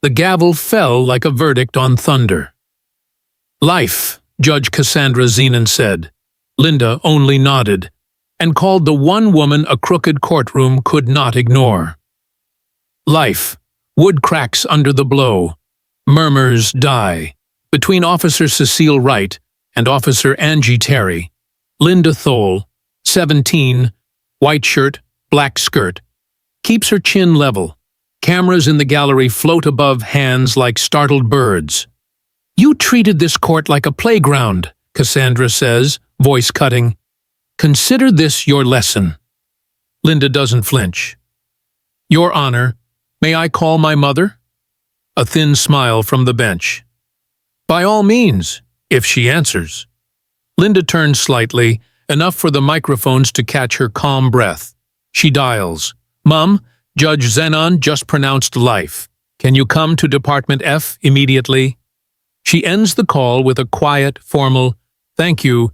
The gavel fell like a verdict on thunder. "Life," Judge Cassandra Zenon said. Linda only nodded, and called the one woman a crooked courtroom could not ignore. Life. Wood cracks under the blow. Murmurs die. Between Officer Cecile Wright and Officer Angie Terry, Linda Thole, 17, white shirt, black skirt, keeps her chin level. Cameras in the gallery float above hands like startled birds. "You treated this court like a playground," Cassandra says, voice cutting. "Consider this your lesson." Linda doesn't flinch. "Your Honor, may I call my mother?" A thin smile from the bench. "By all means, if she answers." Linda turns slightly, enough for the microphones to catch her calm breath. She dials. "Mum, Judge Zenon just pronounced life. Can you come to Department F immediately?" She ends the call with a quiet, formal, "Thank you,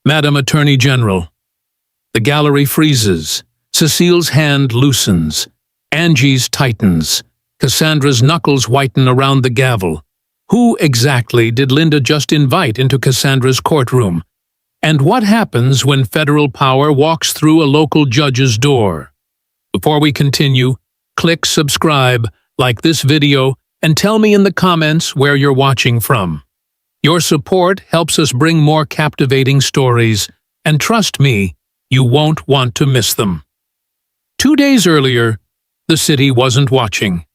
Madam Attorney General." The gallery freezes. Cecile's hand loosens. Angie's tightens. Cassandra's knuckles whiten around the gavel. Who exactly did Linda just invite into Cassandra's courtroom? And what happens when federal power walks through a local judge's door? Before we continue, click subscribe, like this video, and tell me in the comments where you're watching from. Your support helps us bring more captivating stories, and trust me, you won't want to miss them. 2 days earlier, the city wasn't watching.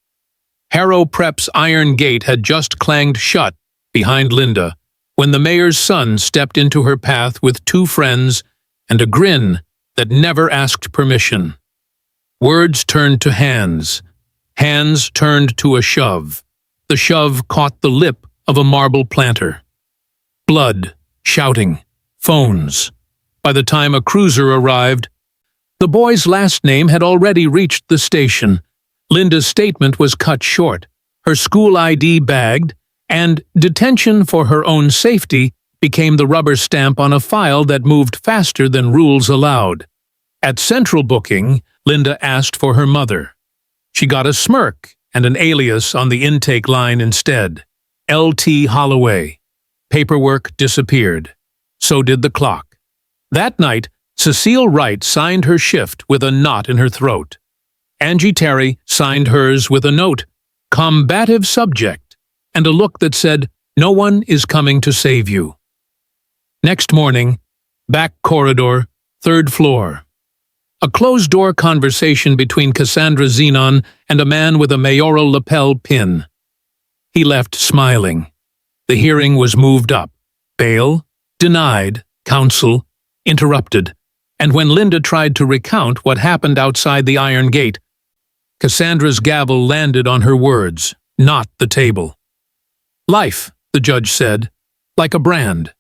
Harrow Prep's iron gate had just clanged shut behind Linda when the mayor's son stepped into her path with 2 friends and a grin that never asked permission. Words turned to hands. Hands turned to a shove. The shove caught the lip of a marble planter. Blood, shouting, phones. By the time a cruiser arrived, the boy's last name had already reached the station. Linda's statement was cut short, her school ID bagged, and detention for her own safety became the rubber stamp on a file that moved faster than rules allowed. At central booking, Linda asked for her mother. She got a smirk and an alias on the intake line instead. L.T. Holloway. Paperwork disappeared. So did the clock. That night, Cecile Wright signed her shift with a knot in her throat. Angie Terry signed hers with a note, "Combative subject," and a look that said, "No one is coming to save you." Next morning, back corridor, 3rd floor. A closed-door conversation between Cassandra Zenon and a man with a mayoral lapel pin. He left smiling. The hearing was moved up. Bail, denied, counsel, interrupted. And when Linda tried to recount what happened outside the iron gate, Cassandra's gavel landed on her words, not the table. "Life," the judge said, "like a brand."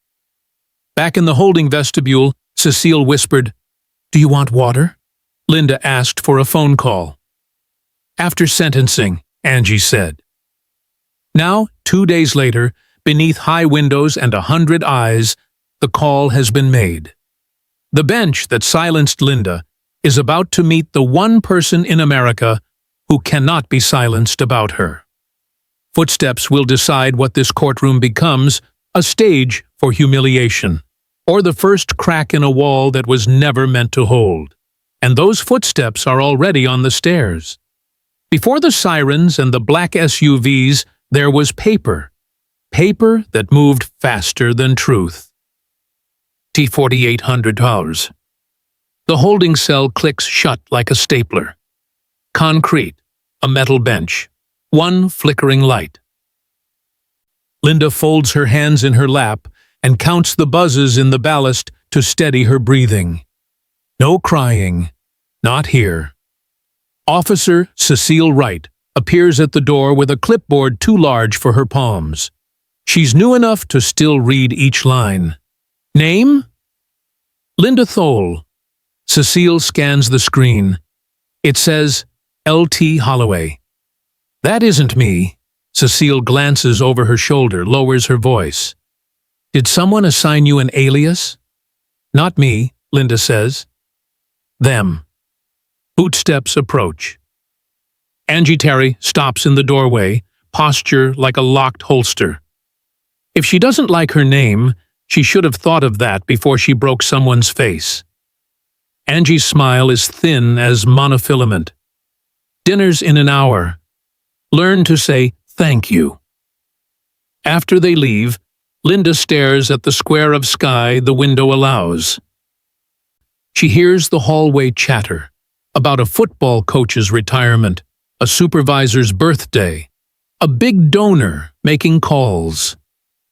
Back in the holding vestibule, Cecile whispered, "Do you want water?" Linda asked for a phone call. "After sentencing," Angie said. Now, 2 days later, beneath high windows and 100 eyes, the call has been made. The bench that silenced Linda is about to meet the one person in America who cannot be silenced about her. Footsteps will decide what this courtroom becomes, a stage for humiliation, or the first crack in a wall that was never meant to hold. And those footsteps are already on the stairs. Before the sirens and the black SUVs, there was paper. Paper that moved faster than truth. $4,800. The holding cell clicks shut like a stapler. Concrete, a metal bench, one flickering light. Linda folds her hands in her lap and counts the buzzes in the ballast to steady her breathing. No crying, not here. Officer Cecile Wright appears at the door with a clipboard too large for her palms. She's new enough to still read each line. Name? Linda Thole. Cecile scans the screen. It says, L.T. Holloway. That isn't me. Cecile glances over her shoulder, lowers her voice. Did someone assign you an alias? Not me, Linda says. Them. Footsteps approach. Angie Terry stops in the doorway, posture like a locked holster. If she doesn't like her name, she should have thought of that before she broke someone's face. Angie's smile is thin as monofilament. Dinner's in an hour. Learn to say thank you. After they leave, Linda stares at the square of sky the window allows. She hears the hallway chatter about a football coach's retirement, a supervisor's birthday, a big donor making calls.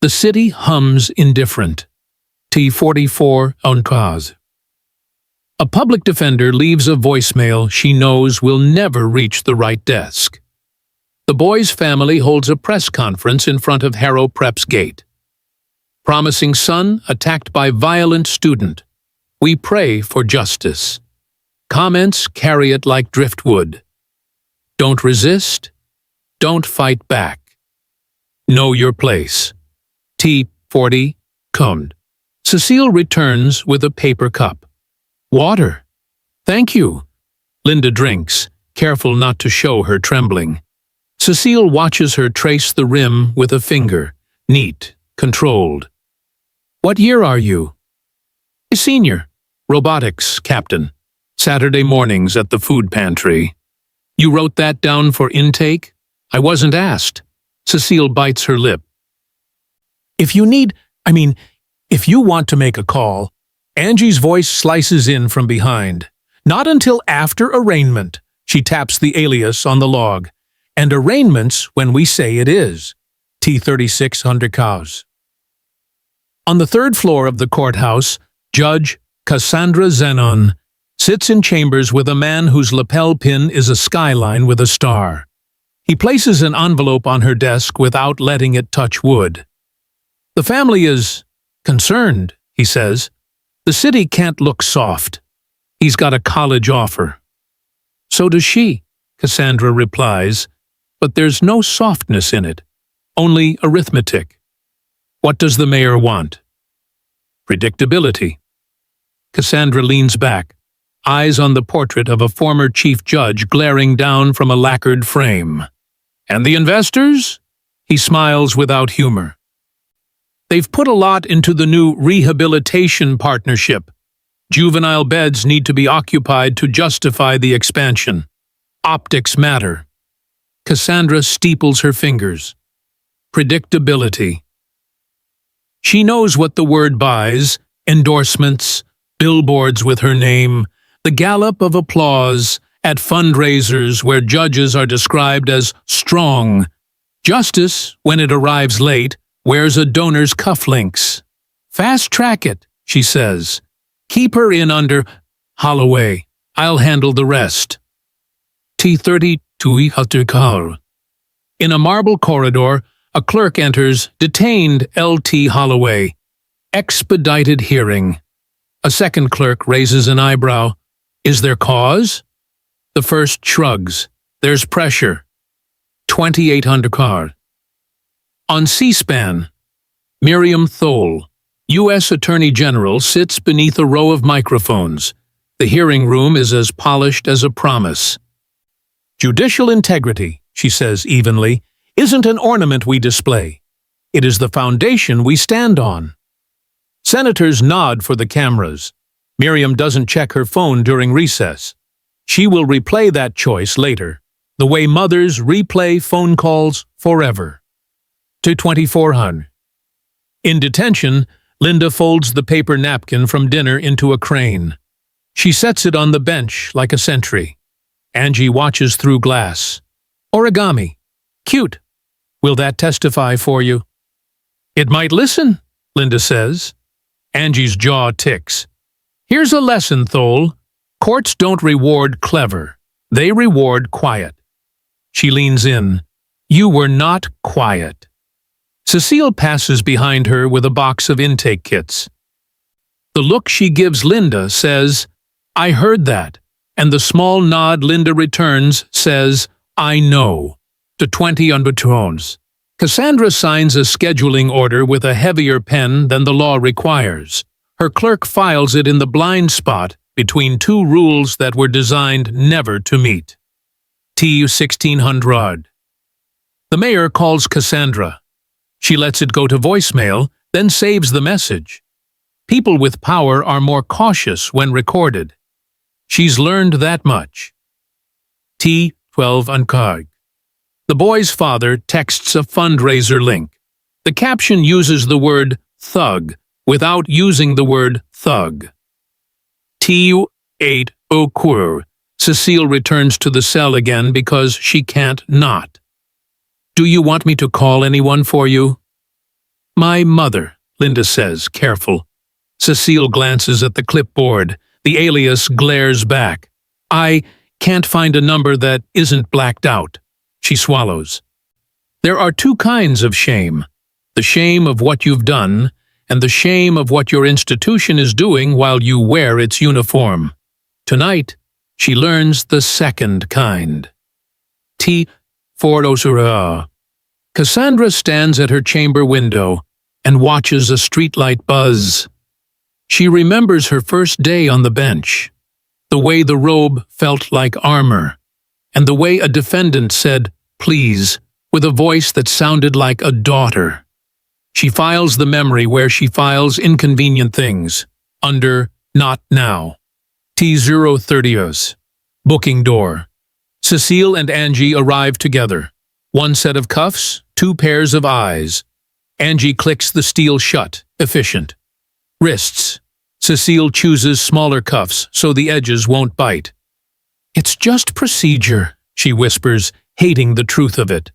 The city hums indifferent. T44 en cause. A public defender leaves a voicemail she knows will never reach the right desk. The boy's family holds a press conference in front of Harrow Prep's gate. Promising son attacked by violent student. We pray for justice. Comments carry it like driftwood. Don't resist. Don't fight back. Know your place. T40 Cone. Cecile returns with a paper cup. Water. Thank you. Linda drinks, careful not to show her trembling. Cecile watches her trace the rim with a finger, neat, controlled. What year are you? A senior. Robotics captain. Saturday mornings at the food pantry. You wrote that down for intake? I wasn't asked. Cecile bites her lip. If you want to make a call, Angie's voice slices in from behind. Not until after arraignment. She taps the alias on the log. And arraignment's when we say it is. T36 under cows. On the third floor of the courthouse, Judge Cassandra Zenon sits in chambers with a man whose lapel pin is a skyline with a star. He places an envelope on her desk without letting it touch wood. The family is concerned, he says. The city can't look soft. He's got a college offer. So does she, Cassandra replies, but there's no softness in it, only arithmetic. What does the mayor want? Predictability. Cassandra leans back, eyes on the portrait of a former chief judge glaring down from a lacquered frame. And the investors? He smiles without humor. They've put a lot into the new rehabilitation partnership. Juvenile beds need to be occupied to justify the expansion. Optics matter. Cassandra steeples her fingers. Predictability. She knows what the word buys: endorsements, billboards with her name, the gallop of applause at fundraisers where judges are described as strong. Justice, when it arrives late, wears a donor's cufflinks. Fast track it, she says. Keep her in under Holloway. I'll handle the rest. T32 In a marble corridor, a clerk enters, detained L.T. Holloway. Expedited hearing. A second clerk raises an eyebrow. Is there cause? The first shrugs. There's pressure. 2800 car. On C-SPAN, Miriam Thole, U.S. Attorney General, sits beneath a row of microphones. The hearing room is as polished as a promise. Judicial integrity, she says evenly, isn't an ornament we display. It is the foundation we stand on. Senators nod for the cameras. Miriam doesn't check her phone during recess. She will replay that choice later, the way mothers replay phone calls forever. To 2400. In detention, Linda folds the paper napkin from dinner into a crane. She sets it on the bench like a sentry. Angie watches through glass. Origami. Cute. Will that testify for you? It might listen, Linda says. Angie's jaw ticks. Here's a lesson, Thole. Courts don't reward clever. They reward quiet. She leans in. You were not quiet. Cecile passes behind her with a box of intake kits. The look she gives Linda says, I heard that, and the small nod Linda returns says, I know. To 20 undertones. Cassandra signs a scheduling order with a heavier pen than the law requires. Her clerk files it in the blind spot between two rules that were designed never to meet. T 1600. The mayor calls Cassandra. She lets it go to voicemail, then saves the message. People with power are more cautious when recorded. She's learned that much. T12 Uncag. The boy's father texts a fundraiser link. The caption uses the word thug without using the word thug. T8 Okur. Cecile returns to the cell again because she can't not. Do you want me to call anyone for you? My mother, Linda says, careful. Cecile glances at the clipboard. The alias glares back. I can't find a number that isn't blacked out. She swallows. There are two kinds of shame. The shame of what you've done, and the shame of what your institution is doing while you wear its uniform. Tonight, she learns the second kind. T. Fordosura. Cassandra stands at her chamber window and watches a streetlight buzz. She remembers her first day on the bench, the way the robe felt like armor, and the way a defendant said, please, with a voice that sounded like a daughter. She files the memory where she files inconvenient things, under Not Now. T030os. Booking door. Cecile and Angie arrive together. One set of cuffs, two pairs of eyes. Angie clicks the steel shut, efficient. Wrists. Cecile chooses smaller cuffs so the edges won't bite. It's just procedure, she whispers, hating the truth of it.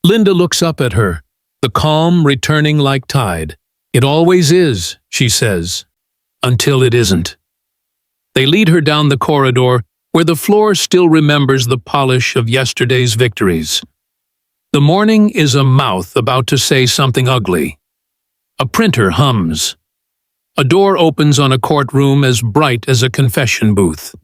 Linda looks up at her, the calm returning like tide. It always is, she says, until it isn't. They lead her down the corridor where the floor still remembers the polish of yesterday's victories. The morning is a mouth about to say something ugly. A printer hums. A door opens on a courtroom as bright as a confession booth.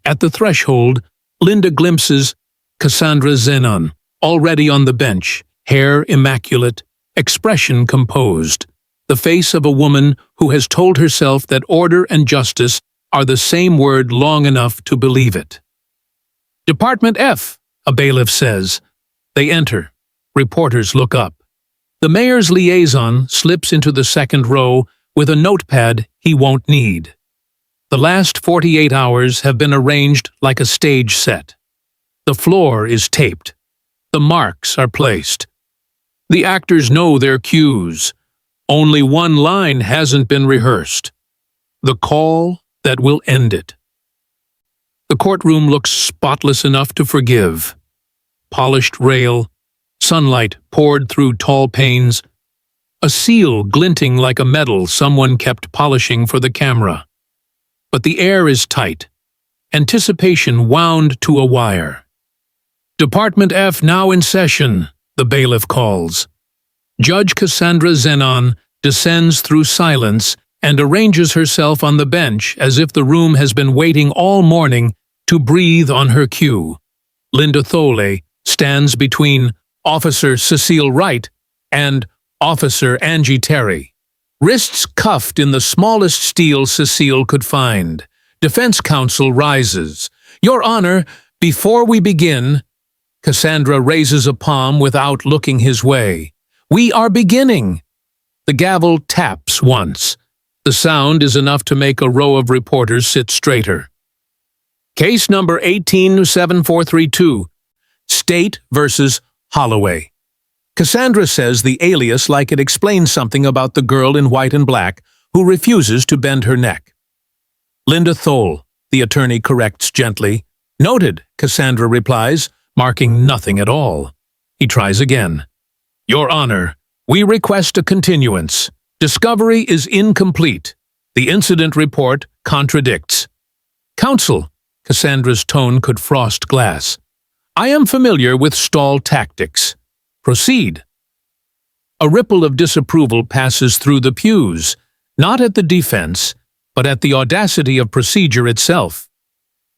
At the threshold, Linda glimpses Cassandra Zenon, already on the bench, hair immaculate, expression composed, the face of a woman who has told herself that order and justice are the same word long enough to believe it. Department F, a bailiff says. They enter. Reporters look up. The mayor's liaison slips into the second row with a notepad he won't need. The last 48 hours have been arranged like a stage set. The floor is taped. The marks are placed. The actors know their cues. Only one line hasn't been rehearsed. The call that will end it. The courtroom looks spotless enough to forgive. Polished rail, sunlight poured through tall panes, a seal glinting like a medal someone kept polishing for the camera. But the air is tight, anticipation wound to a wire. Department F now in session, the bailiff calls. Judge Cassandra Zenon descends through silence and arranges herself on the bench as if the room has been waiting all morning to breathe on her cue. Linda Thole stands between Officer Cecile Wright and Officer Angie Terry. Wrists cuffed in the smallest steel Cecile could find. Defense counsel rises. Your Honor, before we begin, Cassandra raises a palm without looking his way. We are beginning. The gavel taps once. The sound is enough to make a row of reporters sit straighter. Case number 187432. State versus Holloway. Cassandra says the alias like it explains something about the girl in white and black who refuses to bend her neck. Linda Thole, the attorney corrects gently. Noted, Cassandra replies, marking nothing at all. He tries again. Your Honor, we request a continuance. Discovery is incomplete. The incident report contradicts. Counsel, Cassandra's tone could frost glass. I am familiar with stall tactics. Proceed. A ripple of disapproval passes through the pews, not at the defense, but at the audacity of procedure itself.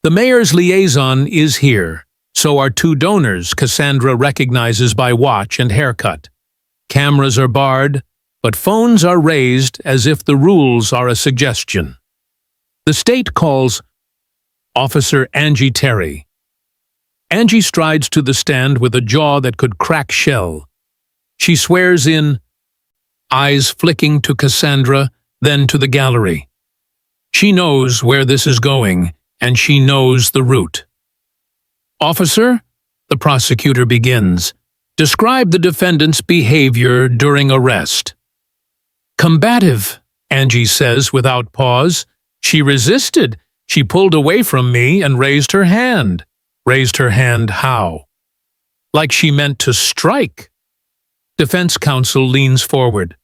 The mayor's liaison is here, so are two donors Cassandra recognizes by watch and haircut. Cameras are barred, but phones are raised as if the rules are a suggestion. The state calls Officer Angie Terry. Angie strides to the stand with a jaw that could crack shell. She swears in, eyes flicking to Cassandra, then to the gallery. She knows where this is going, and she knows the route. "Officer," the prosecutor begins, "describe the defendant's behavior during arrest." "Combative," Angie says without pause. "She resisted. She pulled away from me and raised her hand." Raised her hand how? Like she meant to strike. Defense counsel leans forward.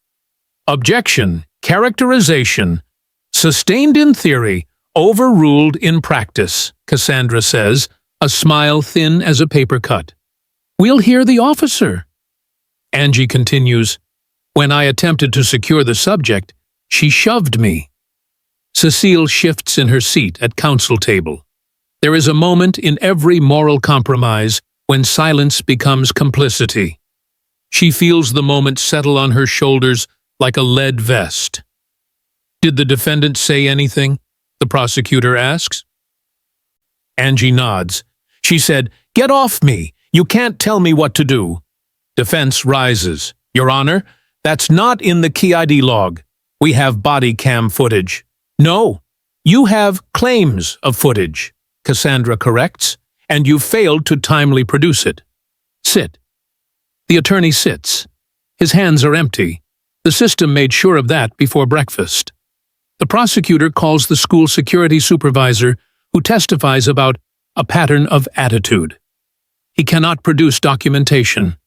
"Objection, characterization, sustained in theory, overruled in practice," Cassandra says, a smile thin as a paper cut. "We'll hear the officer." Angie continues, "When I attempted to secure the subject, she shoved me." Cecile shifts in her seat at counsel table. There is a moment in every moral compromise when silence becomes complicity. She feels the moment settle on her shoulders like a lead vest. "Did the defendant say anything?" the prosecutor asks. Angie nods. She said, "Get off me! You can't tell me what to do." Defense rises. "Your Honor, that's not in the key ID log. We have body cam footage." "No, you have claims of footage," Cassandra corrects, "and you failed to timely produce it. Sit." The attorney sits. His hands are empty. The system made sure of that before breakfast. The prosecutor calls the school security supervisor, who testifies about a pattern of attitude. He cannot produce documentation.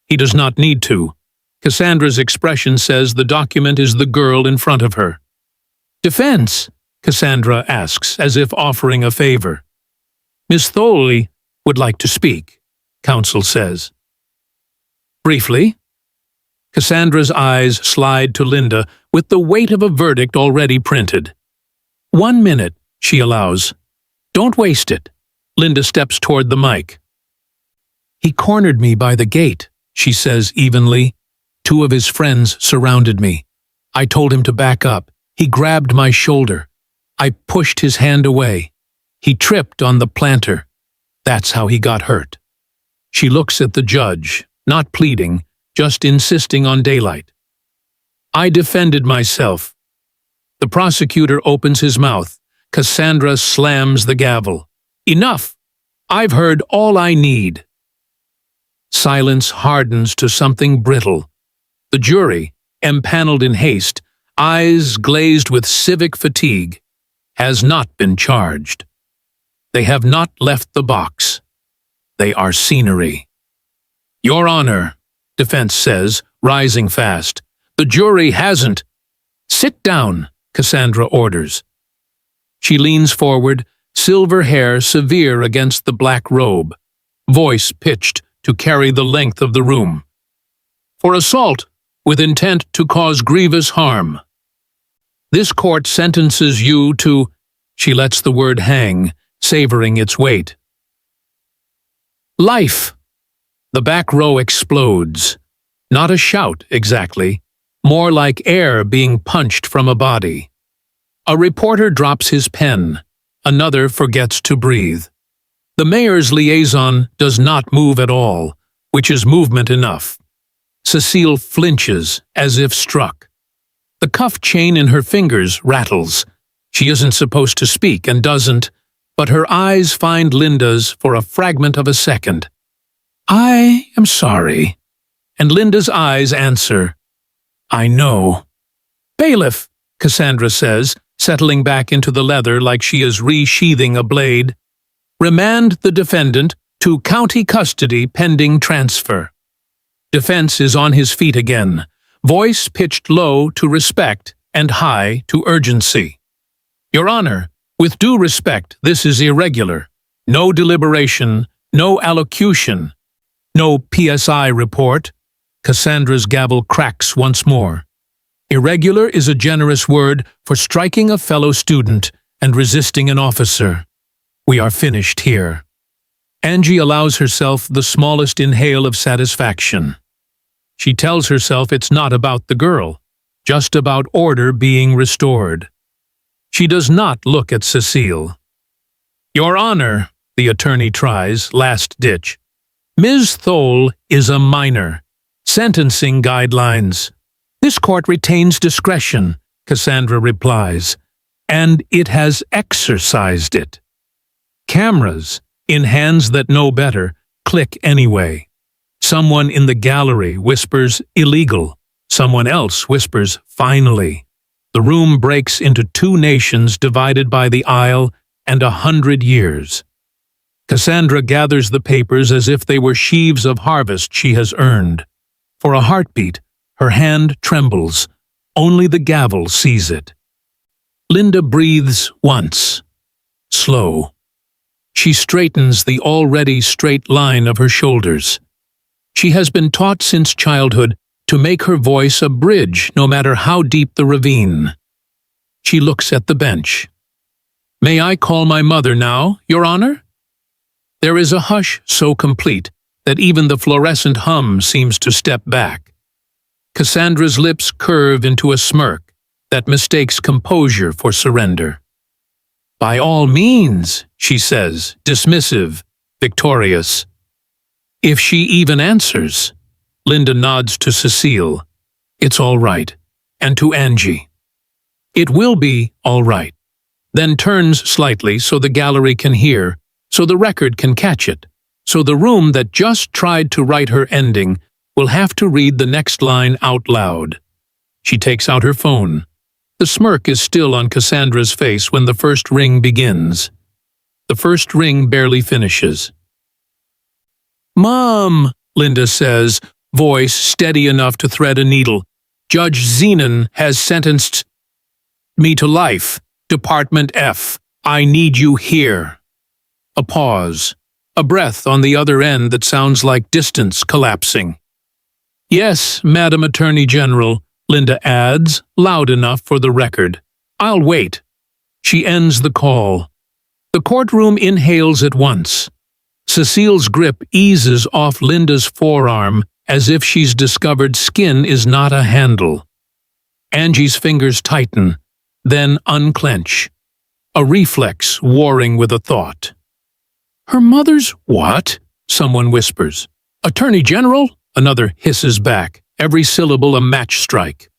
He does not need to. Cassandra's expression says the document is the girl in front of her. "Defense?" Cassandra asks, as if offering a favor. "Miss Thorley would like to speak," counsel says. "Briefly?" Cassandra's eyes slide to Linda with the weight of a verdict already printed. "1 minute," she allows. "Don't waste it." Linda steps toward the mic. "He cornered me by the gate," she says evenly. "2 of his friends surrounded me. I told him to back up. He grabbed my shoulder. I pushed his hand away. He tripped on the planter. That's how he got hurt." She looks at the judge, not pleading, just insisting on daylight. "I defended myself." The prosecutor opens his mouth. Cassandra slams the gavel. "Enough! I've heard all I need." Silence hardens to something brittle. The jury, empaneled in haste, eyes glazed with civic fatigue, has not been charged. They have not left the box. They are scenery. "Your Honor," defense says, rising fast, "the jury hasn't." "Sit down," Cassandra orders. She leans forward, silver hair severe against the black robe, voice pitched to carry the length of the room. "For assault with intent to cause grievous harm. This court sentences you to—" She lets the word hang, savoring its weight. "Life." The back row explodes. Not a shout, exactly. More like air being punched from a body. A reporter drops his pen. Another forgets to breathe. The mayor's liaison does not move at all, which is movement enough. Cecile flinches, as if struck. The cuff chain in her fingers rattles. She isn't supposed to speak and doesn't, but her eyes find Linda's for a fragment of a second. "I am sorry." And Linda's eyes answer, "I know." "Bailiff," Cassandra says, settling back into the leather like she is resheathing a blade, "remand the defendant to county custody pending transfer." Defense is on his feet again, voice pitched low to respect and high to urgency. "Your Honor, with due respect, this is irregular. No deliberation, no allocution, no PSI report." Cassandra's gavel cracks once more. Irregular is a generous word for striking a fellow student and resisting an officer. We are finished here. Angie allows herself the smallest inhale of satisfaction. She tells herself it's not about the girl, just about order being restored. She does not look at Cecile. "Your Honor," the attorney tries, last ditch. Ms. Thole is a minor. Sentencing guidelines. This court retains discretion, Cassandra replies, and it has exercised it. Cameras, in hands that know better, click anyway. Someone in the gallery whispers, illegal. Someone else whispers, finally. The room breaks into two nations divided by the aisle and 100 years. Cassandra gathers the papers as if they were sheaves of harvest she has earned. For a heartbeat, her hand trembles. Only the gavel sees it. Linda breathes once. Slow. She straightens the already straight line of her shoulders. She has been taught since childhood to make her voice a bridge no matter how deep the ravine. She looks at the bench. May I call my mother now, Your Honor? There is a hush so complete that even the fluorescent hum seems to step back. Cassandra's lips curve into a smirk that mistakes composure for surrender. By all means, she says, dismissive, victorious. If she even answers. Linda nods to Cecile. It's all right. And to Angie. It will be all right. Then turns slightly so the gallery can hear, so the record can catch it, so the room that just tried to write her ending will have to read the next line out loud. She takes out her phone. The smirk is still on Cassandra's face when the first ring begins. The first ring barely finishes. Mom, Linda says, voice steady enough to thread a needle. Judge Zenon has sentenced me to life. Department F. I need you here. A pause. A breath on the other end that sounds like distance collapsing. Yes, Madam Attorney General, Linda adds, loud enough for the record. I'll wait. She ends the call. The courtroom inhales at once. Cecile's grip eases off Linda's forearm as if she's discovered skin is not a handle. Angie's fingers tighten, then unclench. A reflex warring with a thought. Her mother's what? Someone whispers. Attorney General? Another hisses back, every syllable a match strike.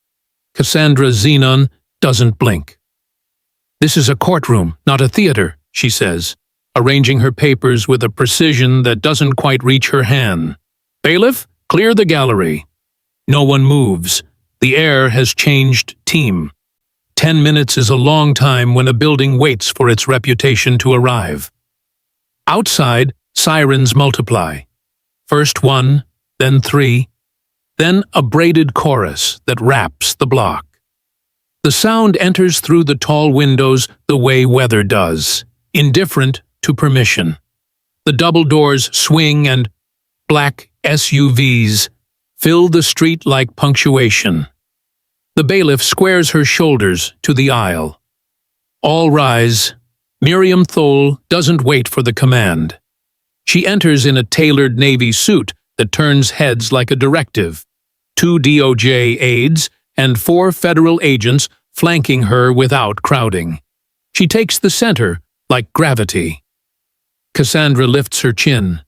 Cassandra Zenon doesn't blink. This is a courtroom, not a theater, she says, arranging her papers with a precision that doesn't quite reach her hand. Bailiff, clear the gallery. No one moves. The air has changed team. 10 minutes is a long time when a building waits for its reputation to arrive. Outside, sirens multiply. First one, then three, then a braided chorus that wraps the block. The sound enters through the tall windows the way weather does, indifferent to permission. The double doors swing and black SUVs fill the street like punctuation. The bailiff squares her shoulders to the aisle. All rise. Miriam Thole doesn't wait for the command. She enters in a tailored navy suit that turns heads like a directive. 2 DOJ aides and 4 federal agents flanking her without crowding. She takes the center like gravity. Cassandra lifts her chin.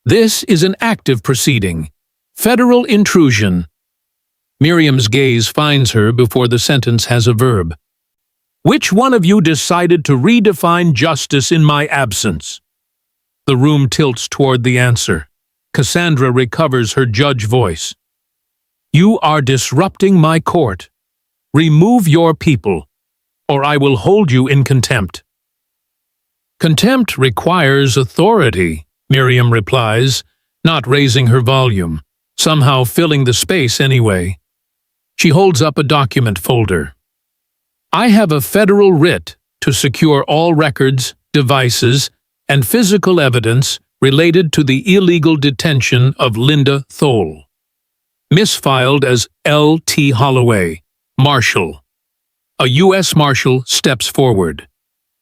This is an active proceeding. Federal intrusion. Miriam's gaze finds her before the sentence has a verb. Which one of you decided to redefine justice in my absence? The room tilts toward the answer. Cassandra recovers her judge voice. You are disrupting my court. Remove your people, or I will hold you in contempt. Contempt requires authority, Miriam replies, not raising her volume, somehow filling the space anyway. She holds up a document folder. I have a federal writ to secure all records, devices, and physical evidence related to the illegal detention of Linda Thole. Misfiled as L.T. Holloway, Marshal. A U.S. Marshal steps forward.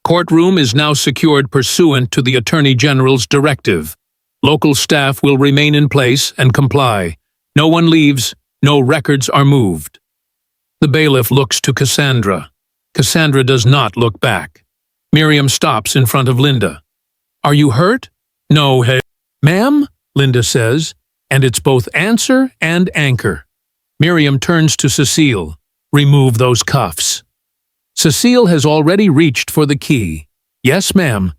Courtroom is now secured pursuant to the Attorney General's directive. Local staff will remain in place and comply. No one leaves, no records are moved. The bailiff looks to Cassandra. Cassandra does not look back. Miriam stops in front of Linda. Are you hurt? No, hey. Ma'am, Linda says, and it's both answer and anchor. Miriam turns to Cecile. Remove those cuffs. Cecile has already reached for the key. Yes, ma'am.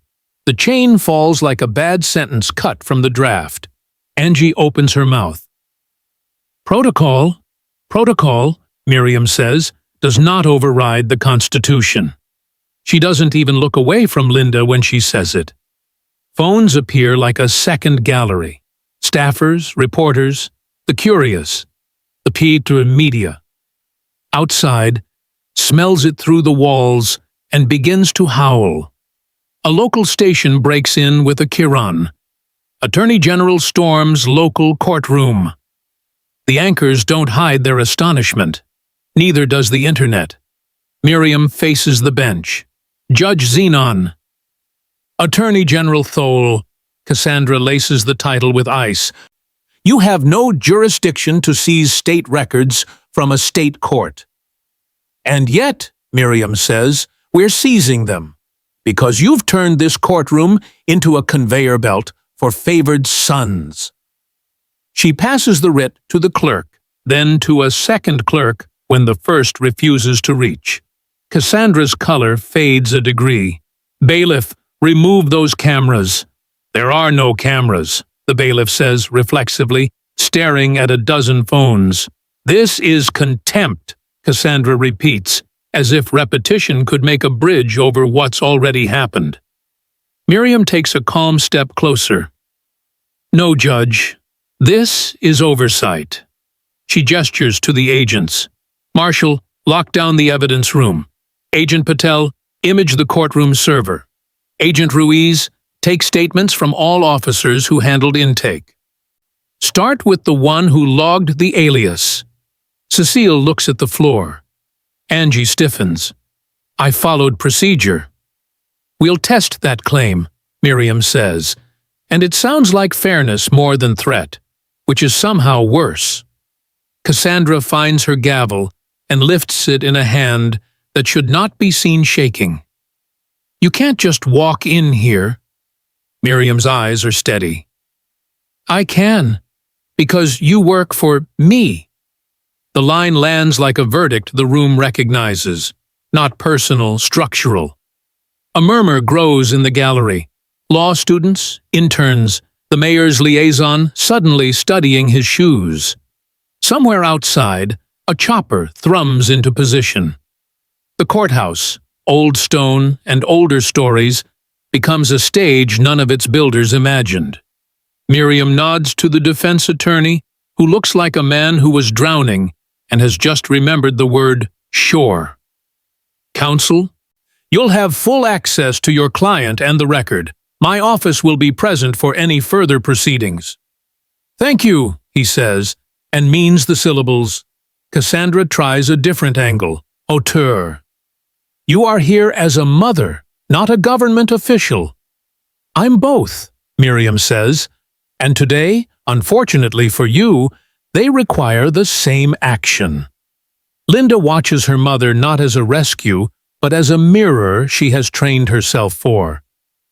The chain falls like a bad sentence cut from the draft. Angie opens her mouth. Protocol, Miriam says, does not override the Constitution. She doesn't even look away from Linda when she says it. Phones appear like a second gallery. Staffers, reporters, the curious, the Pitre media. Outside, smells it through the walls and begins to howl. A local station breaks in with a Kiran. Attorney General storms local courtroom. The anchors don't hide their astonishment. Neither does the internet. Miriam faces the bench. Judge Zenon. Attorney General Thole. Cassandra laces the title with ice. You have no jurisdiction to seize state records from a state court. And yet, Miriam says, we're seizing them, because you've turned this courtroom into a conveyor belt for favored sons. She passes the writ to the clerk, then to a second clerk when the first refuses to reach. Cassandra's color fades a degree. Bailiff, remove those cameras. There are no cameras, the bailiff says reflexively, staring at a dozen phones. This is contempt, Cassandra repeats, as if repetition could make a bridge over what's already happened. Miriam takes a calm step closer. No, Judge. This is oversight. She gestures to the agents. Marshal, lock down the evidence room. Agent Patel, image the courtroom server. Agent Ruiz, take statements from all officers who handled intake. Start with the one who logged the alias. Cecile looks at the floor. Angie stiffens. I followed procedure. We'll test that claim, Miriam says, and it sounds like fairness more than threat, which is somehow worse. Cassandra finds her gavel and lifts it in a hand that should not be seen shaking. You can't just walk in here. Miriam's eyes are steady. I can, because you work for me. The line lands like a verdict the room recognizes, not personal, structural. A murmur grows in the gallery. Law students, interns, the mayor's liaison suddenly studying his shoes. Somewhere outside, a chopper thrums into position. The courthouse, old stone and older stories, becomes a stage none of its builders imagined. Miriam nods to the defense attorney, who looks like a man who was drowning and has just remembered the word shore. Counsel, you'll have full access to your client and the record. My office will be present for any further proceedings. Thank you, he says, and means the syllables. Cassandra tries a different angle. Auteur. You are here as a mother, not a government official. I'm both, Miriam says, and today, unfortunately for you, they require the same action. Linda watches her mother not as a rescue, but as a mirror she has trained herself for.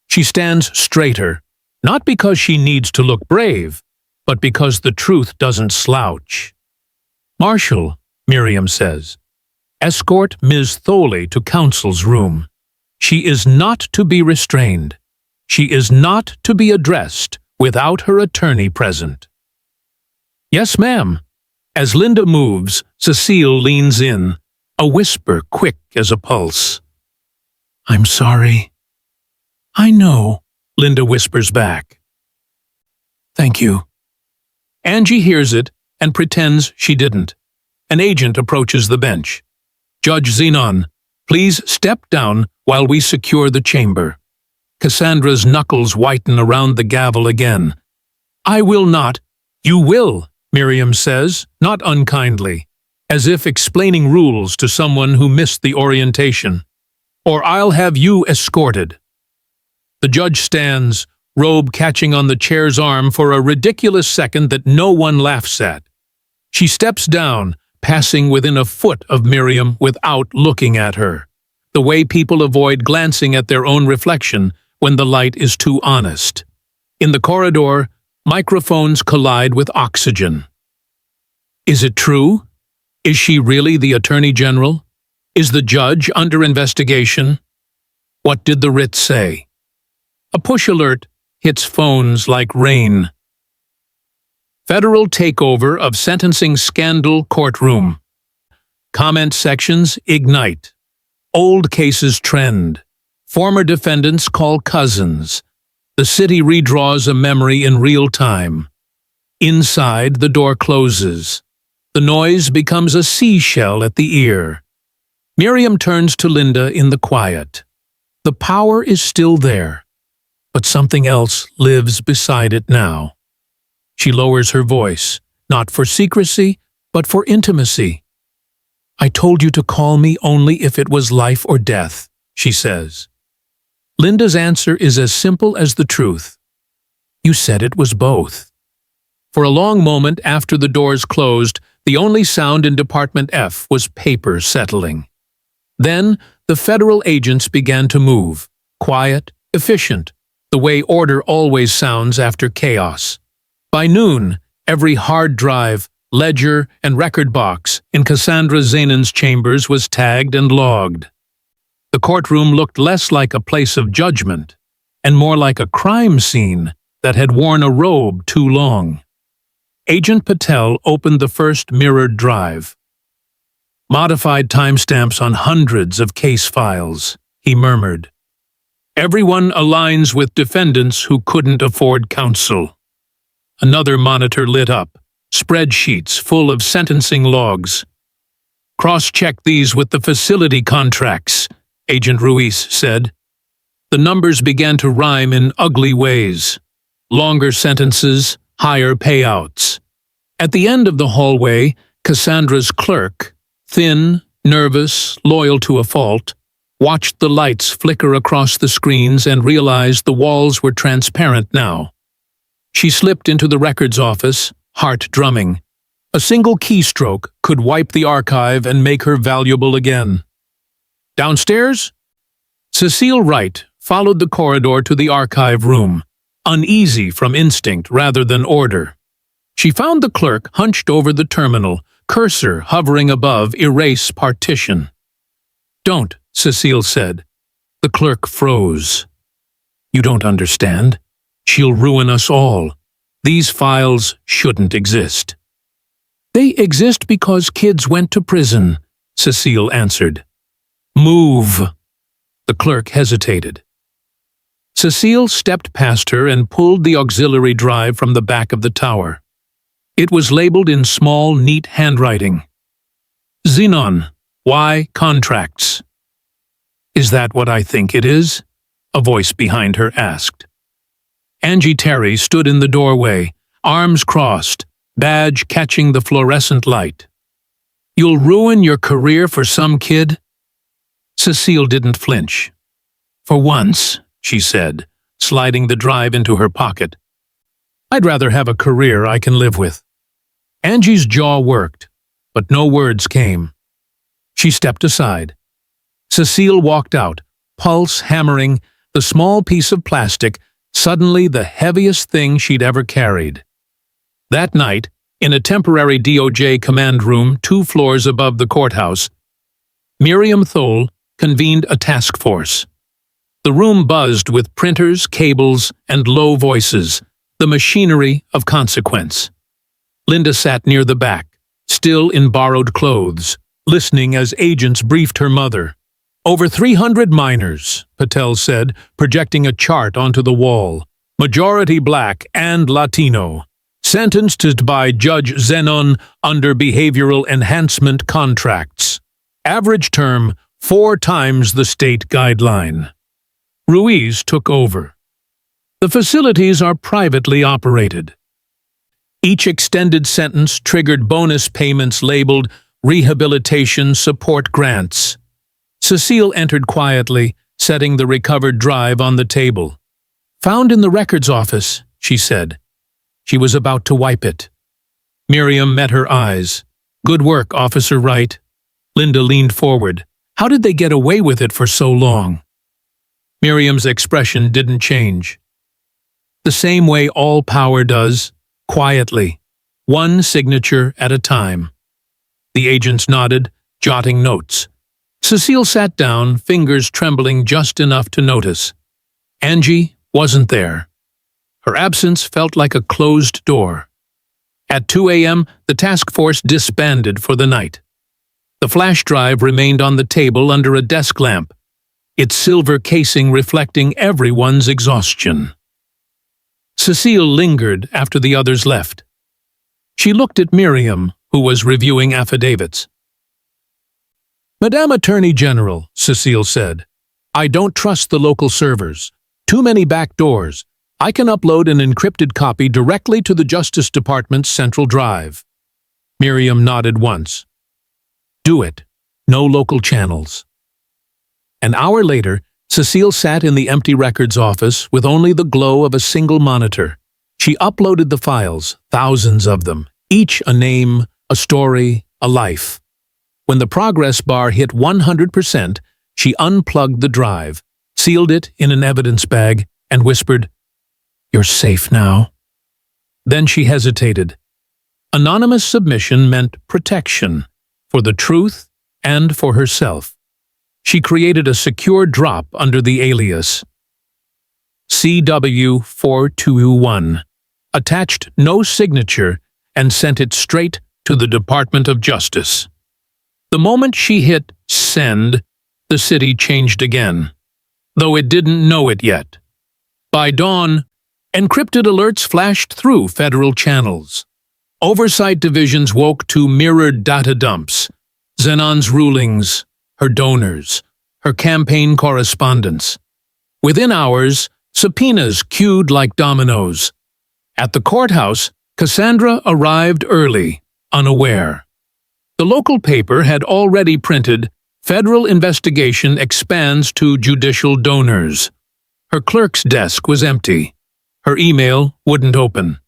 She stands straighter, not because she needs to look brave, but because the truth doesn't slouch. Marshal, Miriam says, escort Ms. Thole to counsel's room. She is not to be restrained. She is not to be addressed without her attorney present. Yes, ma'am. As Linda moves, Cecile leans in, a whisper quick as a pulse. I'm sorry. I know, Linda whispers back. Thank you. Angie hears it and pretends she didn't. An agent approaches the bench. Judge Zenon, please step down while we secure the chamber. Cassandra's knuckles whiten around the gavel again. I will not. You will, Miriam says, not unkindly, as if explaining rules to someone who missed the orientation. Or I'll have you escorted. The judge stands, robe catching on the chair's arm for a ridiculous second that no one laughs at. She steps down, passing within a foot of Miriam without looking at her, the way people avoid glancing at their own reflection when the light is too honest. In the corridor, microphones collide with oxygen. Is it true? Is she really the Attorney General? Is the judge under investigation? What did the writ say? A push alert hits phones like rain. Federal takeover of sentencing scandal courtroom. Comment sections ignite. Old cases trend. Former defendants call cousins. The city redraws a memory in real time. Inside, the door closes. The noise becomes a seashell at the ear. Miriam turns to Linda in the quiet. The power is still there, but something else lives beside it now. She lowers her voice, not for secrecy, but for intimacy. I told you to call me only if it was life or death, she says. Linda's answer is as simple as the truth. You said it was both. For a long moment after the doors closed, the only sound in Department F was paper settling. Then, the federal agents began to move, quiet, efficient, the way order always sounds after chaos. By noon, every hard drive, ledger, and record box in Cassandra Zenon's chambers was tagged and logged. The courtroom looked less like a place of judgment and more like a crime scene that had worn a robe too long. Agent Patel opened the first mirrored drive. Modified timestamps on hundreds of case files, he murmured. Everyone aligns with defendants who couldn't afford counsel. Another monitor lit up, spreadsheets full of sentencing logs. Cross-check these with the facility contracts, Agent Ruiz said. The numbers began to rhyme in ugly ways. Longer sentences, higher payouts. At the end of the hallway, Cassandra's clerk, thin, nervous, loyal to a fault, watched the lights flicker across the screens and realized the walls were transparent now. She slipped into the records office, heart drumming. A single keystroke could wipe the archive and make her valuable again. Downstairs? Cecile Wright followed the corridor to the archive room, uneasy from instinct rather than order. She found the clerk hunched over the terminal, cursor hovering above erase partition. Don't, Cecile said. The clerk froze. You don't understand. She'll ruin us all. These files shouldn't exist. They exist because kids went to prison, Cecile answered. Move. The clerk hesitated. Cecile stepped past her and pulled the auxiliary drive from the back of the tower. It was labeled in small, neat handwriting. Zenon, Y Contracts. Is that what I think it is? A voice behind her asked. Angie Terry stood in the doorway, arms crossed, badge catching the fluorescent light. You'll ruin your career for some kid? Cecile didn't flinch. For once, she said, sliding the drive into her pocket. I'd rather have a career I can live with. Angie's jaw worked, but no words came. She stepped aside. Cecile walked out, pulse hammering, the small piece of plastic, suddenly the heaviest thing she'd ever carried. That night, in a temporary DOJ command room 2 floors above the courthouse, Miriam Thole convened a task force. The room buzzed with printers, cables, and low voices, the machinery of consequence. Linda sat near the back, still in borrowed clothes, listening as agents briefed her mother. Over 300 minors, Patel said, projecting a chart onto the wall. Majority black and Latino. Sentenced by Judge Zenon under behavioral enhancement contracts. Average term, 4 times the state guideline. Ruiz took over. The facilities are privately operated. Each extended sentence triggered bonus payments labeled Rehabilitation Support Grants. Cecile entered quietly, setting the recovered drive on the table. Found in the records office, she said. She was about to wipe it. Miriam met her eyes. Good work, Officer Wright. Linda leaned forward. How did they get away with it for so long? Miriam's expression didn't change. The same way all power does, quietly, one signature at a time. The agents nodded, jotting notes. Cecile sat down, fingers trembling just enough to notice. Angie wasn't there. Her absence felt like a closed door. At 2 a.m., the task force disbanded for the night. The flash drive remained on the table under a desk lamp, its silver casing reflecting everyone's exhaustion. Cecile lingered after the others left. She looked at Miriam, who was reviewing affidavits. "Madame Attorney General," Cecile said, "I don't trust the local servers. Too many back doors. I can upload an encrypted copy directly to the Justice Department's central drive." Miriam nodded once. "Do it. No local channels." An hour later, Cecile sat in the empty records office with only the glow of a single monitor. She uploaded the files, thousands of them, each a name, a story, a life. When the progress bar hit 100%, she unplugged the drive, sealed it in an evidence bag, and whispered, "You're safe now." Then she hesitated. Anonymous submission meant protection, for the truth and for herself. She created a secure drop under the alias CW421, attached no signature, and sent it straight to the Department of Justice. The moment she hit send, the city changed again, though it didn't know it yet. By dawn, encrypted alerts flashed through federal channels. Oversight divisions woke to mirrored data dumps, Zenon's rulings, her donors, her campaign correspondence. Within hours, subpoenas queued like dominoes. At the courthouse, Cassandra arrived early, unaware. The local paper had already printed, "Federal investigation expands to judicial donors." Her clerk's desk was empty. Her email wouldn't open.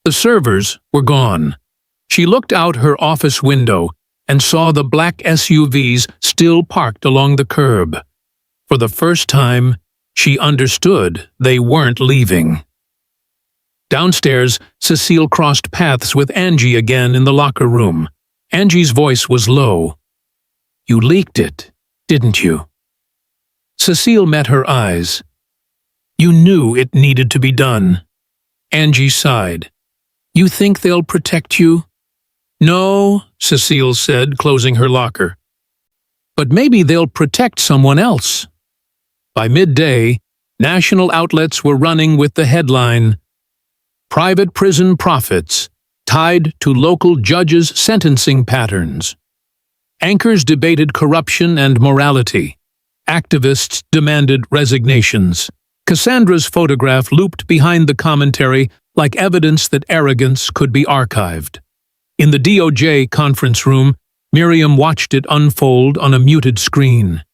The servers were gone. She looked out her office window and saw the black SUVs still parked along the curb. For the first time, she understood they weren't leaving. Downstairs, Cecile crossed paths with Angie again in the locker room. Angie's voice was low. "You leaked it, didn't you?" Cecile met her eyes. "You knew it needed to be done." Angie sighed. "You think they'll protect you?" "No," Cecile said, closing her locker. "But maybe they'll protect someone else." By midday, national outlets were running with the headline, "Private Prison Profits Tied to Local Judges' Sentencing Patterns." Anchors debated corruption and morality. Activists demanded resignations. Cassandra's photograph looped behind the commentary like evidence that arrogance could be archived. In the DOJ conference room, Miriam watched it unfold on a muted screen.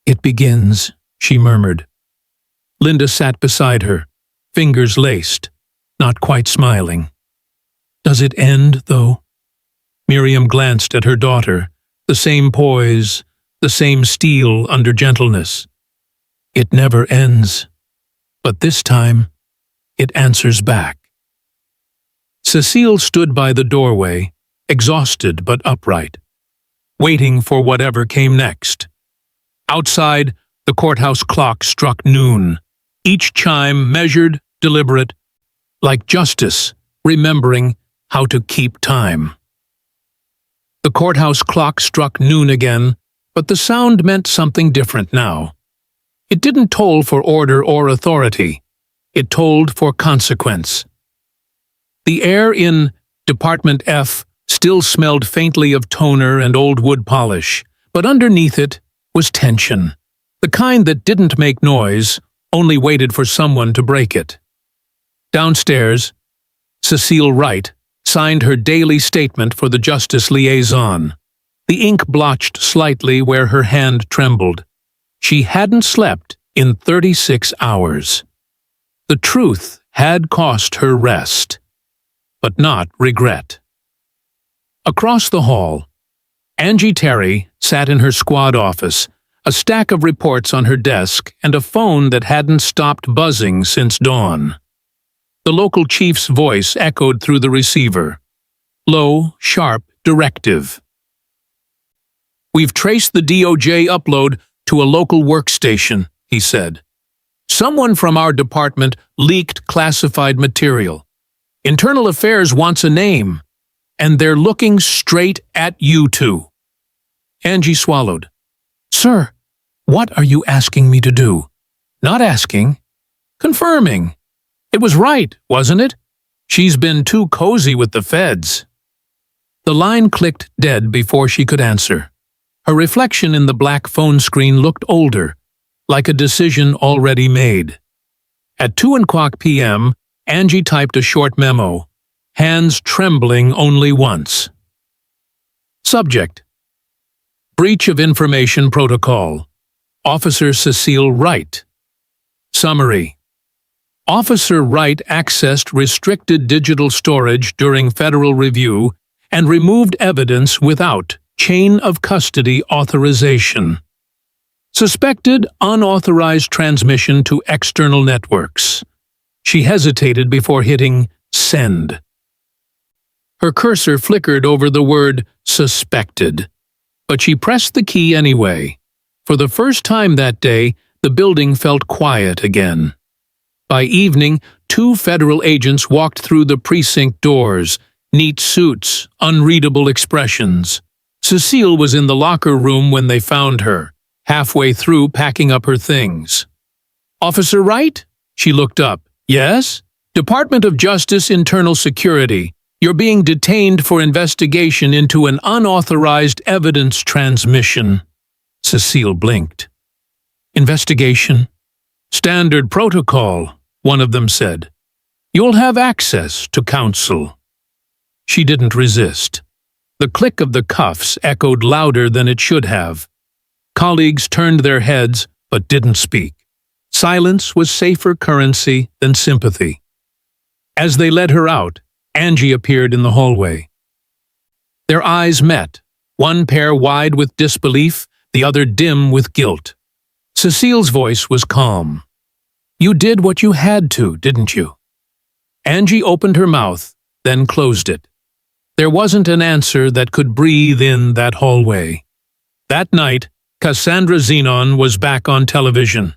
"It begins," she murmured. Linda sat beside her, fingers laced, not quite smiling. "Does it end, though?" Miriam glanced at her daughter, the same poise, the same steel under gentleness. "It never ends. But this time, it answers back." Cecile stood by the doorway, exhausted but upright, waiting for whatever came next. Outside, the courthouse clock struck noon, each chime measured, deliberate, like justice, remembering how to keep time. The courthouse clock struck noon again, but the sound meant something different now. It didn't toll for order or authority. It tolled for consequence. The air in Department F still smelled faintly of toner and old wood polish, but underneath it was tension, the kind that didn't make noise, only waited for someone to break it. Downstairs, Cecile Wright signed her daily statement for the Justice Liaison. The ink blotched slightly where her hand trembled. She hadn't slept in 36 hours. The truth had cost her rest, but not regret. Across the hall, Angie Terry sat in her squad office, a stack of reports on her desk, and a phone that hadn't stopped buzzing since dawn. The local chief's voice echoed through the receiver. Low, sharp directive. "We've traced the DOJ upload to a local workstation," he said. "Someone from our department leaked classified material. Internal Affairs wants a name, and they're looking straight at you two." Angie swallowed. "Sir, what are you asking me to do?" "Not asking. Confirming. It was right, wasn't it? She's been too cozy with the feds." The line clicked dead before she could answer. Her reflection in the black phone screen looked older, like a decision already made. At 2:00 p.m., Angie typed a short memo, hands trembling only once. Subject: Breach of Information Protocol. Officer Cecile Wright. Summary: Officer Wright accessed restricted digital storage during federal review and removed evidence without chain of custody authorization. Suspected unauthorized transmission to external networks. She hesitated before hitting send. Her cursor flickered over the word suspected, but she pressed the key anyway. For the first time that day, the building felt quiet again. By evening, 2 federal agents walked through the precinct doors, neat suits, unreadable expressions. Cecile was in the locker room when they found her, halfway through packing up her things. "Officer Wright?" She looked up. "Yes? Department of Justice Internal Security. You're being detained for investigation into an unauthorized evidence transmission." Cecile blinked. "Investigation?" "Standard protocol," one of them said. "You'll have access to counsel." She didn't resist. The click of the cuffs echoed louder than it should have. Colleagues turned their heads but didn't speak. Silence was safer currency than sympathy. As they led her out, Angie appeared in the hallway. Their eyes met, one pair wide with disbelief, the other dim with guilt. Cecile's voice was calm. "You did what you had to, didn't you?" Angie opened her mouth, then closed it. There wasn't an answer that could breathe in that hallway. That night, Cassandra Zenon was back on television.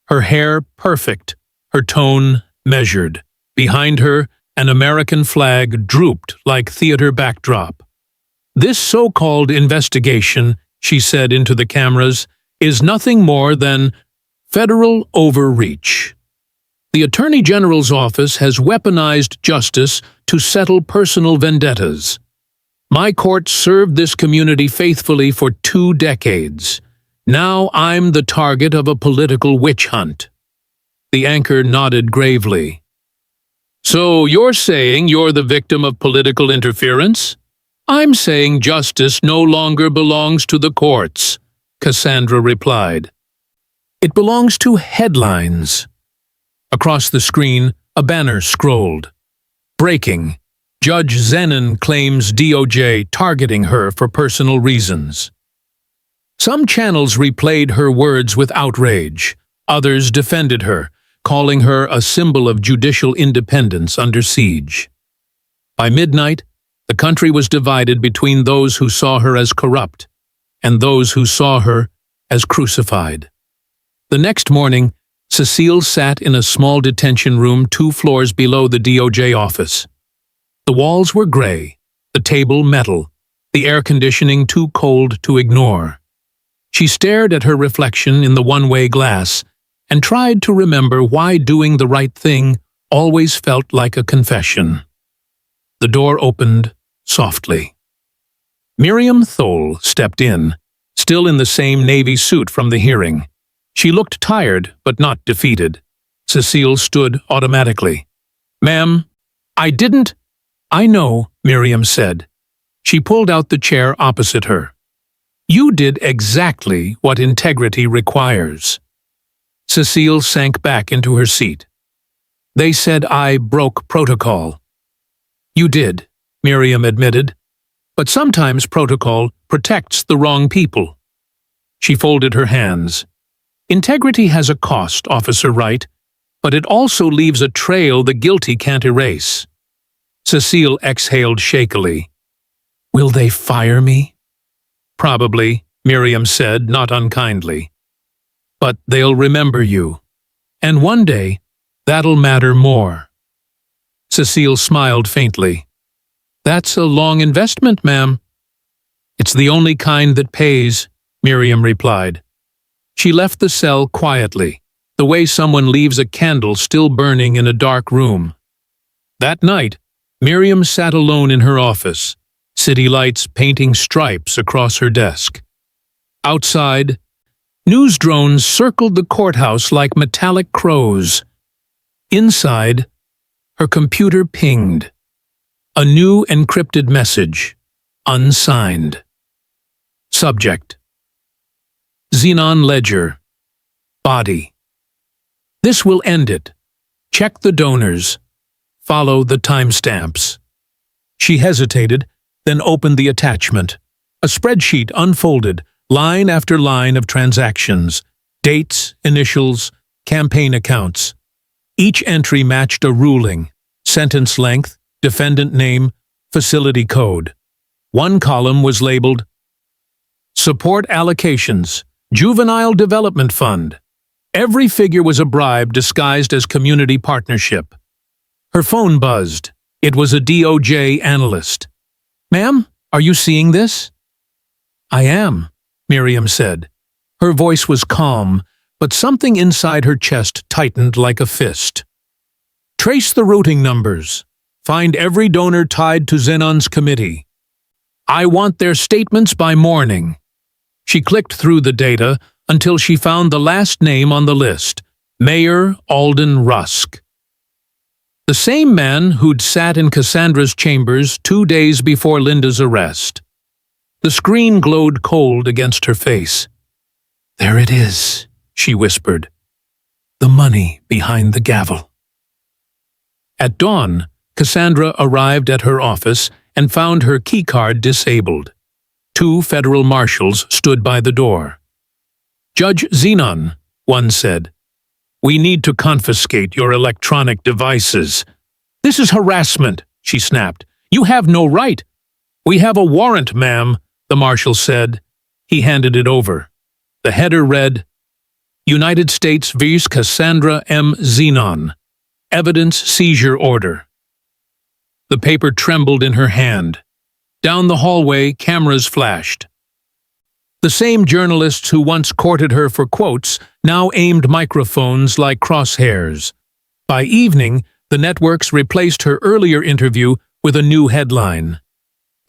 Her hair perfect, her tone measured. Behind her, an American flag drooped like theater backdrop. "This so-called investigation," she said into the cameras, "is nothing more than federal overreach. The Attorney General's office has weaponized justice to settle personal vendettas. My court served this community faithfully for 2 decades. Now I'm the target of a political witch hunt." The anchor nodded gravely. "So you're saying you're the victim of political interference?" "I'm saying justice no longer belongs to the courts," Cassandra replied. "It belongs to headlines." Across the screen, a banner scrolled. "Breaking. Judge Zenon claims DOJ targeting her for personal reasons." Some channels replayed her words with outrage. Others defended her, calling her a symbol of judicial independence under siege. By midnight, the country was divided between those who saw her as corrupt and those who saw her as crucified. The next morning, Cecile sat in a small detention room 2 floors below the DOJ office. The walls were gray, the table metal, the air conditioning too cold to ignore. She stared at her reflection in the one-way glass and tried to remember why doing the right thing always felt like a confession. The door opened softly. Miriam Thole stepped in, still in the same navy suit from the hearing. She looked tired, but not defeated. Cecile stood automatically. "Ma'am, I didn't—" "I know," Miriam said. She pulled out the chair opposite her. "You did exactly what integrity requires." Cecile sank back into her seat. "They said I broke protocol." "You did," Miriam admitted. "But sometimes protocol protects the wrong people." She folded her hands. Integrity has a cost, Officer Wright, but it also leaves a trail the guilty can't erase. Cecile exhaled shakily. Will they fire me? Probably, Miriam said, not unkindly. But they'll remember you. And one day, that'll matter more. Cecile smiled faintly. That's a long investment, ma'am. It's the only kind that pays, Miriam replied. She left the cell quietly, the way someone leaves a candle still burning in a dark room. That night, Miriam sat alone in her office, city lights painting stripes across her desk. Outside, news drones circled the courthouse like metallic crows. Inside, her computer pinged. A new encrypted message, unsigned. Subject: Zenon Ledger. Body. This will end it. Check the donors. Follow the timestamps. She hesitated, then opened the attachment. A spreadsheet unfolded, line after line of transactions, dates, initials, campaign accounts. Each entry matched a ruling, sentence length, defendant name, facility code. One column was labeled Support Allocations, Juvenile Development Fund. Every figure was a bribe disguised as community partnership. Her phone buzzed. It was a DOJ analyst. Ma'am, are you seeing this? I am, Miriam said. Her voice was calm, but something inside her chest tightened like a fist. Trace the routing numbers. Find every donor tied to Zenon's committee. I want their statements by morning. She clicked through the data until she found the last name on the list, Mayor Alden Rusk. The same man who'd sat in Cassandra's chambers 2 days before Linda's arrest. The screen glowed cold against her face. There it is, she whispered. The money behind the gavel. At dawn, Cassandra arrived at her office and found her keycard disabled. 2 federal marshals stood by the door. Judge Zenon, one said, we need to confiscate your electronic devices. This is harassment, she snapped. You have no right. We have a warrant, ma'am, the marshal said. He handed it over. The header read, United States vs. Cassandra M. Zenon. Evidence seizure order. The paper trembled in her hand. Down the hallway, cameras flashed. The same journalists who once courted her for quotes now aimed microphones like crosshairs. By evening, the networks replaced her earlier interview with a new headline.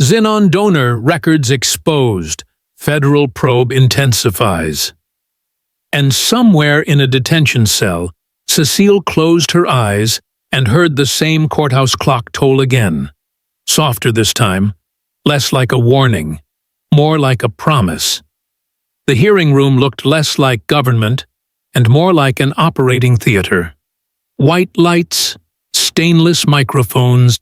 Zenon donor records exposed. Federal probe intensifies. And somewhere in a detention cell, Cecile closed her eyes and heard the same courthouse clock toll again. Softer this time, less like a warning, more like a promise. The hearing room looked less like government and more like an operating theater. White lights, stainless microphones,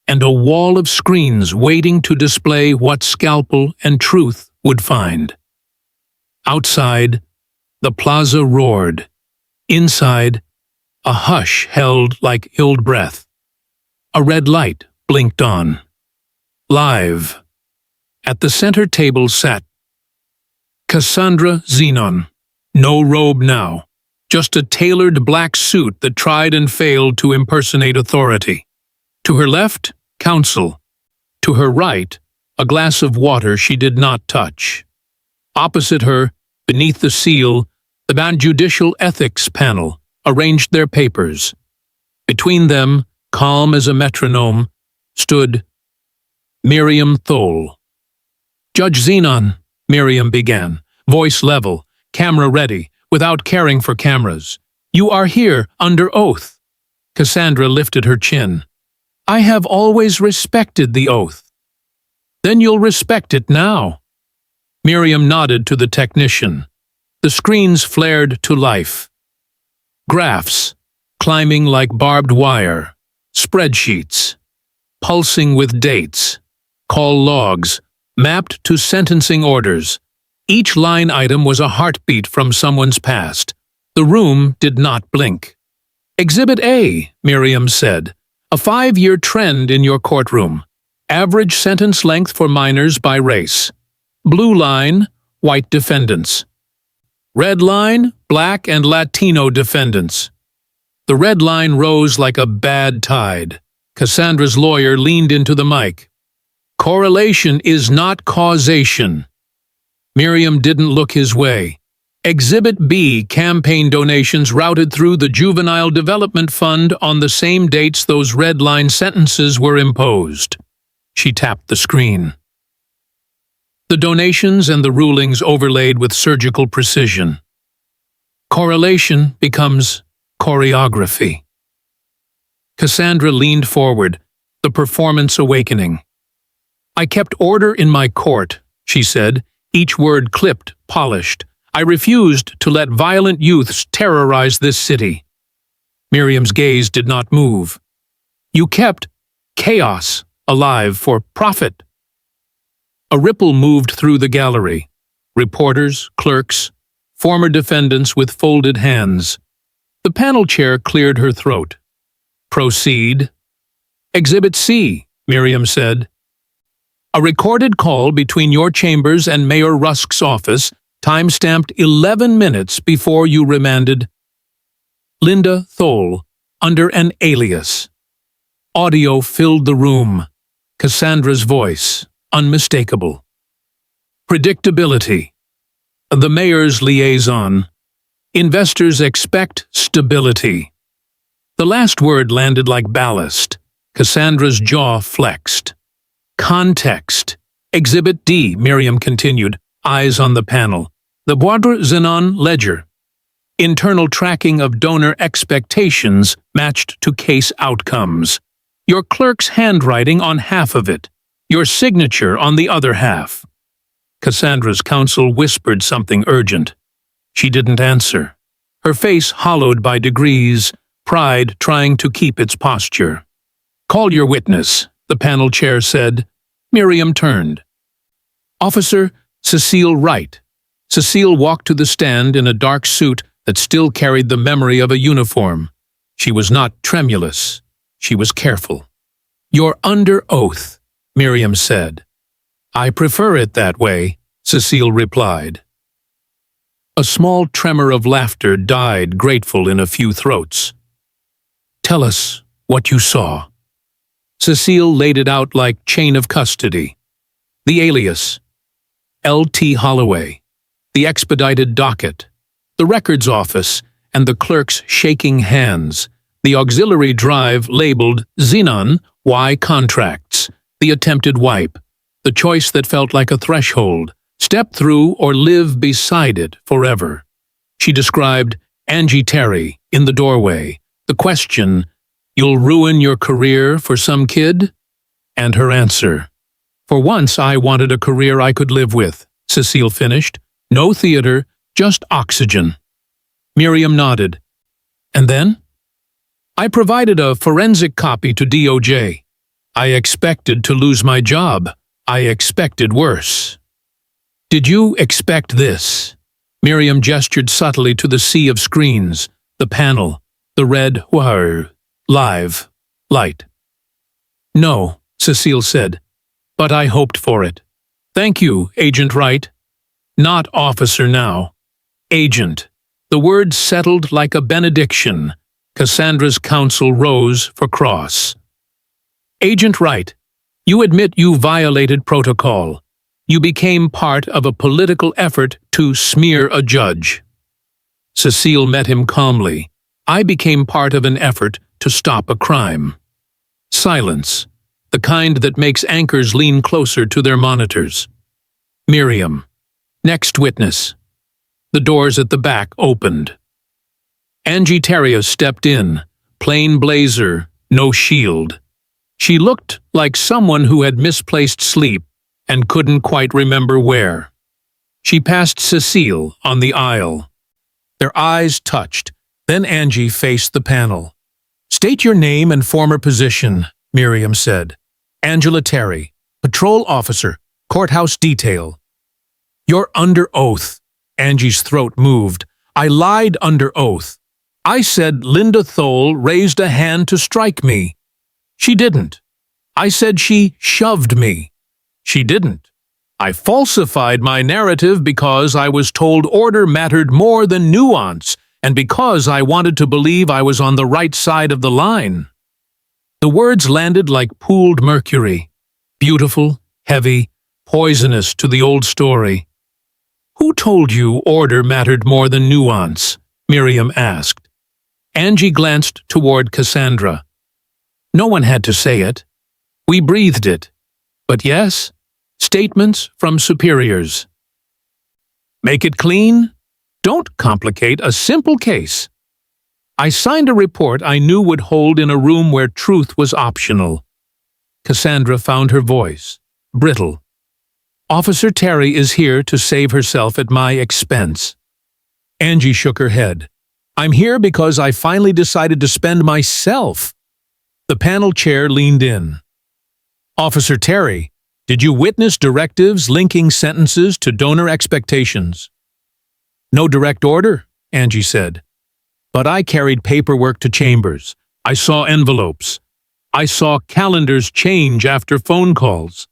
and a wall of screens waiting to display what scalpel and truth would find. Outside, the plaza roared. Inside, a hush held like ill breath. A red light blinked on. Live. At the center table sat Cassandra Zenon. No robe now, just a tailored black suit that tried and failed to impersonate authority. To her left, counsel. To her right, a glass of water she did not touch. Opposite her, beneath the seal, the Judicial Ethics Panel arranged their papers. Between them, calm as a metronome, stood Miriam Thole. Judge Zenon, Miriam began, voice level, camera ready, without caring for cameras. You are here under oath. Cassandra lifted her chin. I have always respected the oath. Then you'll respect it now. Miriam nodded to the technician. The screens flared to life. Graphs, climbing like barbed wire. Spreadsheets, pulsing with dates. Call logs, mapped to sentencing orders. Each line item was a heartbeat from someone's past. The room did not blink. Exhibit A, Miriam said, a 5-year trend in your courtroom. Average sentence length for minors by race. Blue line, white defendants. Red line, black and Latino defendants. The red line rose like a bad tide. Cassandra's lawyer leaned into the mic. Correlation is not causation. Miriam didn't look his way. Exhibit B, campaign donations routed through the Juvenile Development Fund on the same dates those red line sentences were imposed. She tapped the screen. The donations and the rulings overlaid with surgical precision. Correlation becomes choreography. Cassandra leaned forward, the performance awakening. I kept order in my court, she said, each word clipped, polished. I refused to let violent youths terrorize this city. Miriam's gaze did not move. You kept chaos alive for profit. A ripple moved through the gallery. Reporters, clerks, former defendants with folded hands. The panel chair cleared her throat. Proceed. Exhibit C, Miriam said. A recorded call between your chambers and Mayor Rusk's office, time-stamped 11 minutes before you remanded Linda Thole under an alias. Audio filled the room. Cassandra's voice, unmistakable. Predictability. The mayor's liaison. Investors expect stability. The last word landed like ballast. Cassandra's jaw flexed. Context. Exhibit D, Miriam continued, eyes on the panel. The Cassandra Zenon ledger. Internal tracking of donor expectations matched to case outcomes. Your clerk's handwriting on half of it. Your signature on the other half. Cassandra's counsel whispered something urgent. She didn't answer. Her face hollowed by degrees, pride trying to keep its posture. Call your witness, the panel chair said. Miriam turned. Officer Cecile Wright. Cecile walked to the stand in a dark suit that still carried the memory of a uniform. She was not tremulous. She was careful. You're under oath, Miriam said. I prefer it that way, Cecile replied. A small tremor of laughter died grateful in a few throats. Tell us what you saw. Cecile laid it out like chain of custody. The alias, L.T. Holloway, the expedited docket, the records office, and the clerk's shaking hands, the auxiliary drive labeled Zenon Y contracts, the attempted wipe, the choice that felt like a threshold, step through or live beside it forever. She described Angie Terry in the doorway, the question, "You'll ruin your career for some kid?" And her answer, "For once I wanted a career I could live with," Cecile finished. No theater, just oxygen. Miriam nodded. And then? I provided a forensic copy to DOJ. I expected to lose my job. I expected worse. Did you expect this? Miriam gestured subtly to the sea of screens, the panel, the red wire, live, light. No, Cecile said, but I hoped for it. Thank you, Agent Wright. Not officer now. Agent. The word settled like a benediction. Cassandra's counsel rose for cross. Agent Wright, you admit you violated protocol. You became part of a political effort to smear a judge. Cecile met him calmly. I became part of an effort to stop a crime. Silence, the kind that makes anchors lean closer to their monitors. Miriam. Next witness. The doors at the back opened. Angie Terry stepped in, plain blazer, no shield. She looked like someone who had misplaced sleep and couldn't quite remember where. She passed Cecile on the aisle. Their eyes touched, then Angie faced the panel. State your name and former position, Miriam said. Angela Terry, patrol officer, courthouse detail. You're under oath. Angie's throat moved. I lied under oath. I said Linda Thole raised a hand to strike me. She didn't. I said she shoved me. She didn't. I falsified my narrative because I was told order mattered more than nuance, and because I wanted to believe I was on the right side of the line. The words landed like pooled mercury, beautiful, heavy, poisonous to the old story. Who told you order mattered more than nuance? Miriam asked. Angie glanced toward Cassandra. No one had to say it. We breathed it. But yes, statements from superiors. Make it clean? Don't complicate a simple case. I signed a report I knew would hold in a room where truth was optional. Cassandra found her voice, brittle. Officer Terry is here to save herself at my expense. Angie shook her head. I'm here because I finally decided to spend myself. The panel chair leaned in. Officer Terry, did you witness directives linking sentences to donor expectations? No direct order, Angie said. But I carried paperwork to chambers. I saw envelopes. I saw calendars change after phone calls.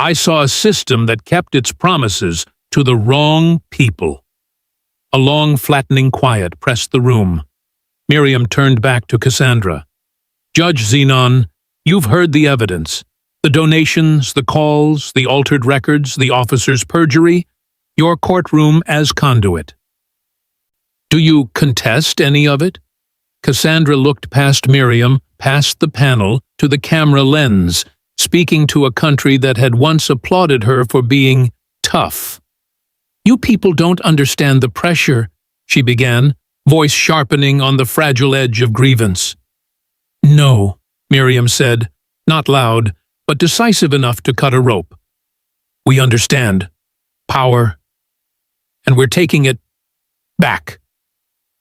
I saw a system that kept its promises to the wrong people. A long, flattening quiet pressed the room. Miriam turned back to Cassandra. Judge Zenon, you've heard the evidence. The donations, the calls, the altered records, the officer's perjury, your courtroom as conduit. Do you contest any of it? Cassandra looked past Miriam, past the panel, to the camera lens, speaking to a country that had once applauded her for being tough. You people don't understand the pressure, she began, voice sharpening on the fragile edge of grievance. No, Miriam said, not loud, but decisive enough to cut a rope. We understand. Power. And we're taking it back.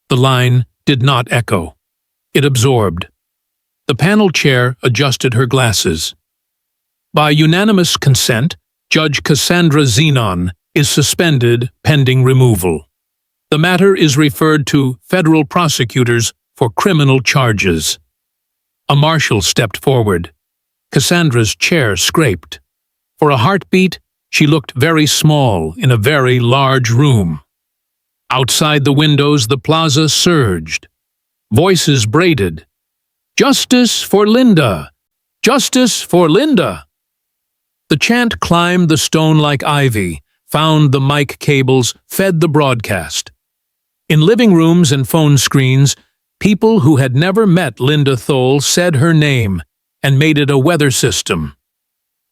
The line did not echo. It absorbed. The panel chair adjusted her glasses. By unanimous consent, Judge Cassandra Zenon is suspended pending removal. The matter is referred to federal prosecutors for criminal charges. A marshal stepped forward. Cassandra's chair scraped. For a heartbeat, she looked very small in a very large room. Outside the windows, the plaza surged. Voices braided. Justice for Linda! Justice for Linda! The chant climbed the stone like ivy, found the mic cables, fed the broadcast. In living rooms and phone screens, people who had never met Linda Thole said her name and made it a weather system.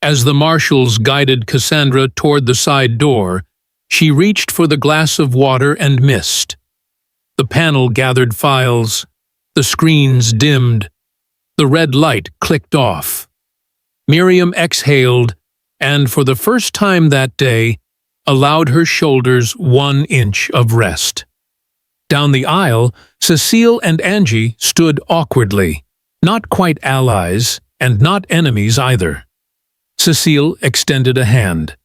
As the marshals guided Cassandra toward the side door, she reached for the glass of water and missed. The panel gathered files. The screens dimmed. The red light clicked off. Miriam exhaled, and for the first time that day, allowed her shoulders 1 inch of rest. Down the aisle, Cecile and Angie stood awkwardly, not quite allies, and not enemies either. Cecile extended a hand.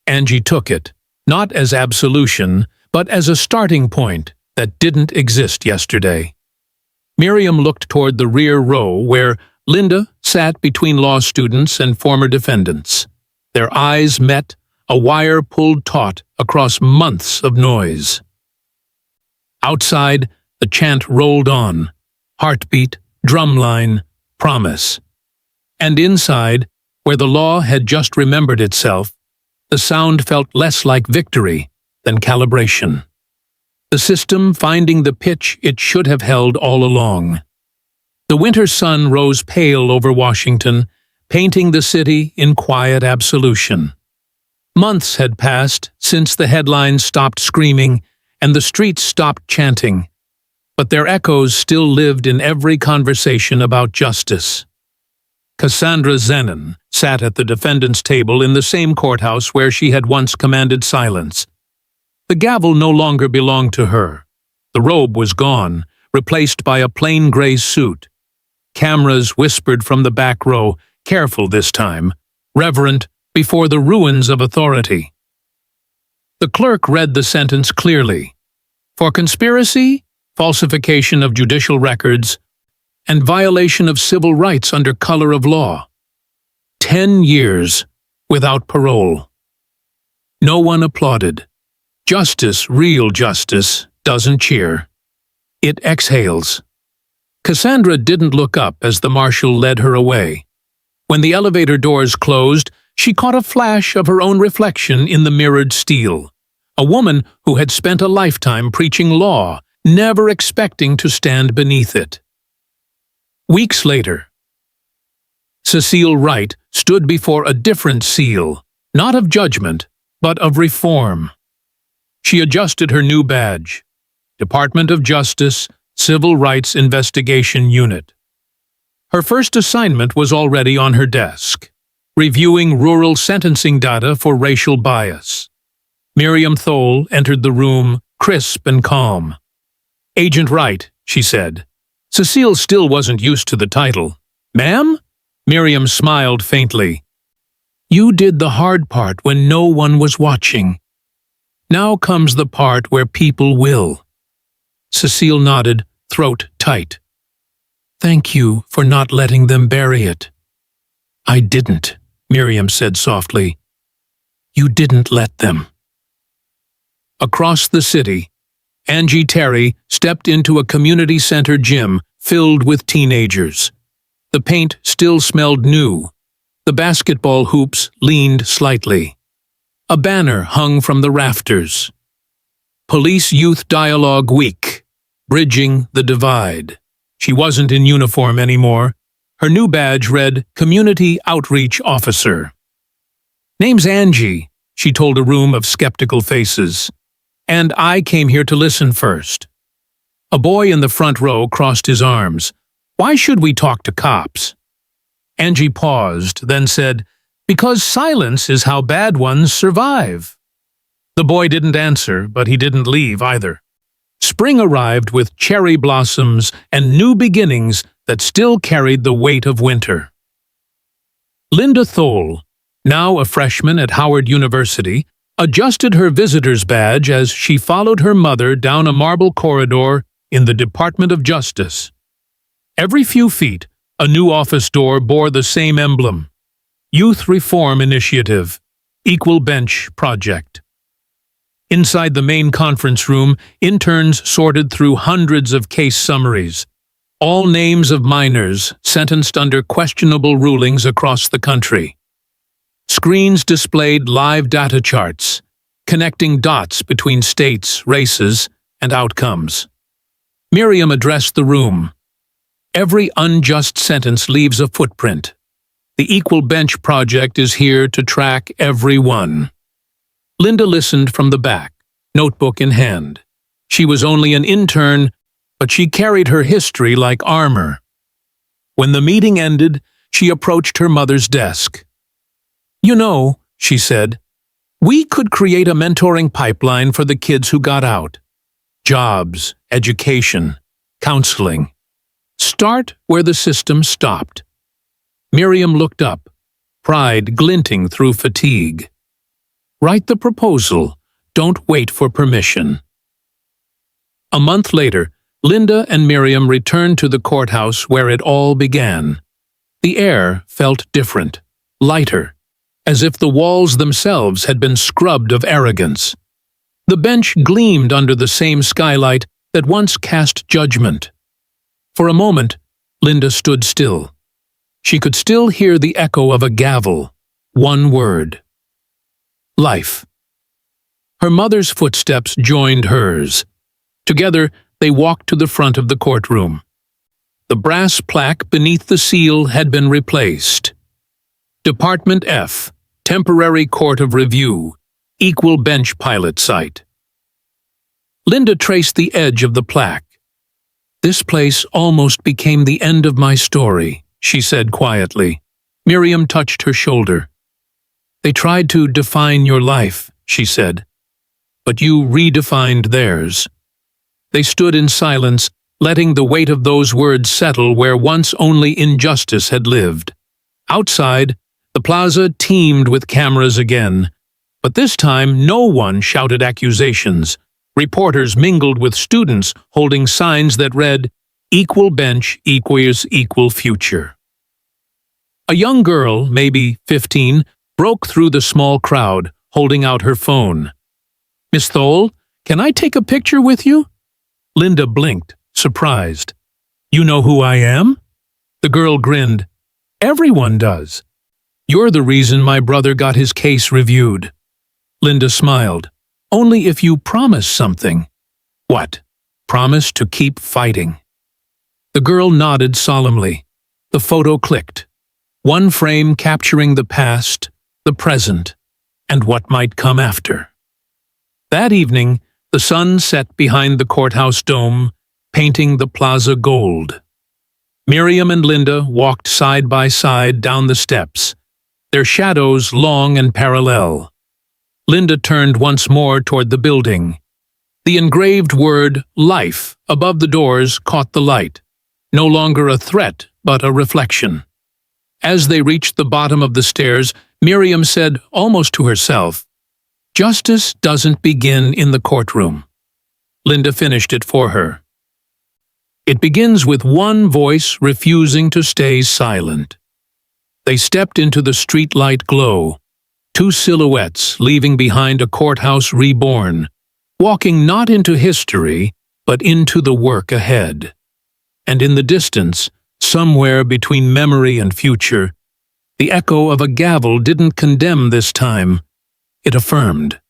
Angie took it, not as absolution, but as a starting point that didn't exist yesterday. Miriam looked toward the rear row where Linda sat between law students and former defendants. Their eyes met, a wire pulled taut across months of noise. Outside, the chant rolled on. Heartbeat, drumline, promise. And inside, where the law had just remembered itself, the sound felt less like victory than calibration. The system finding the pitch it should have held all along. The winter sun rose pale over Washington, painting the city in quiet absolution. Months had passed since the headlines stopped screaming and the streets stopped chanting, but their echoes still lived in every conversation about justice. Cassandra Zenon sat at the defendant's table in the same courthouse where she had once commanded silence. The gavel no longer belonged to her. The robe was gone, replaced by a plain gray suit. Cameras whispered from the back row, careful this time, reverent before the ruins of authority. The clerk read the sentence clearly. For conspiracy, falsification of judicial records, and violation of civil rights under color of law. 10 years without parole. No one applauded. Justice, real justice, doesn't cheer. It exhales. Cassandra didn't look up as the marshal led her away. When the elevator doors closed, she caught a flash of her own reflection in the mirrored steel. A woman who had spent a lifetime preaching law, never expecting to stand beneath it. Weeks later, Cecile Wright stood before a different seal, not of judgment, but of reform. She adjusted her new badge, Department of Justice, Civil Rights Investigation Unit. Her first assignment was already on her desk, reviewing rural sentencing data for racial bias. Miriam Thole entered the room, crisp and calm. "Agent Wright," she said. Cecile still wasn't used to the title. "Ma'am?" Miriam smiled faintly. "You did the hard part when no one was watching. Now comes the part where people will." Cecile nodded, throat tight. "Thank you for not letting them bury it." "I didn't," Miriam said softly. "You didn't let them." Across the city, Angie Terry stepped into a community center gym filled with teenagers. The paint still smelled new. The basketball hoops leaned slightly. A banner hung from the rafters. Police Youth Dialogue Week, Bridging the Divide. She wasn't in uniform anymore. Her new badge read Community Outreach Officer. "Name's Angie," she told a room of skeptical faces. "And I came here to listen first." A boy in the front row crossed his arms. "Why should we talk to cops?" Angie paused, then said, "Because silence is how bad ones survive." The boy didn't answer, but he didn't leave either. Spring arrived with cherry blossoms and new beginnings that still carried the weight of winter. Linda Thole, now a freshman at Howard University, adjusted her visitor's badge as she followed her mother down a marble corridor in the Department of Justice. Every few feet, a new office door bore the same emblem: Youth Reform Initiative, Equal Bench Project. Inside the main conference room, interns sorted through hundreds of case summaries, all names of minors sentenced under questionable rulings across the country. Screens displayed live data charts, connecting dots between states, races, and outcomes. Miriam addressed the room. "Every unjust sentence leaves a footprint. The Equal Bench Project is here to track every one." Linda listened from the back, notebook in hand. She was only an intern, but she carried her history like armor. When the meeting ended, she approached her mother's desk. "You know," she said, "we could create a mentoring pipeline for the kids who got out. Jobs, education, counseling. Start where the system stopped." Miriam looked up, pride glinting through fatigue. "Write the proposal. Don't wait for permission." A month later, Linda and Miriam returned to the courthouse where it all began. The air felt different, lighter, as if the walls themselves had been scrubbed of arrogance. The bench gleamed under the same skylight that once cast judgment. For a moment, Linda stood still. She could still hear the echo of a gavel, one word. Life. Her mother's footsteps joined hers. Together, they walked to the front of the courtroom. The brass plaque beneath the seal had been replaced. Department F, Temporary Court of Review, Equal Bench Pilot Site. Linda traced the edge of the plaque. "This place almost became the end of my story," she said quietly. Miriam touched her shoulder. "They tried to define your life," she said, "but you redefined theirs." They stood in silence, letting the weight of those words settle where once only injustice had lived. Outside, the plaza teemed with cameras again, But this time, no one shouted accusations. Reporters mingled with students holding signs that read, "Equal bench equals equal future." A young girl, maybe 15, broke through the small crowd, holding out her phone. "Miss Thole, can I take a picture with you?" Linda blinked, surprised. "You know who I am?" The girl grinned. "Everyone does. You're the reason my brother got his case reviewed." Linda smiled. "Only if you promise something." "What?" "Promise to keep fighting." The girl nodded solemnly. The photo clicked. One frame capturing the past, the present, and what might come after. That evening, the sun set behind the courthouse dome, painting the plaza gold. Miriam and Linda walked side by side down the steps, their shadows long and parallel. Linda turned once more toward the building. The engraved word "Life" above the doors caught the light, no longer a threat but a reflection. As they reached the bottom of the stairs, Miriam said, almost to herself, "Justice doesn't begin in the courtroom." Linda finished it for her. "It begins with one voice refusing to stay silent." They stepped into the streetlight glow, two silhouettes leaving behind a courthouse reborn, walking not into history, but into the work ahead. And in the distance, somewhere between memory and future, the echo of a gavel didn't condemn this time, it affirmed.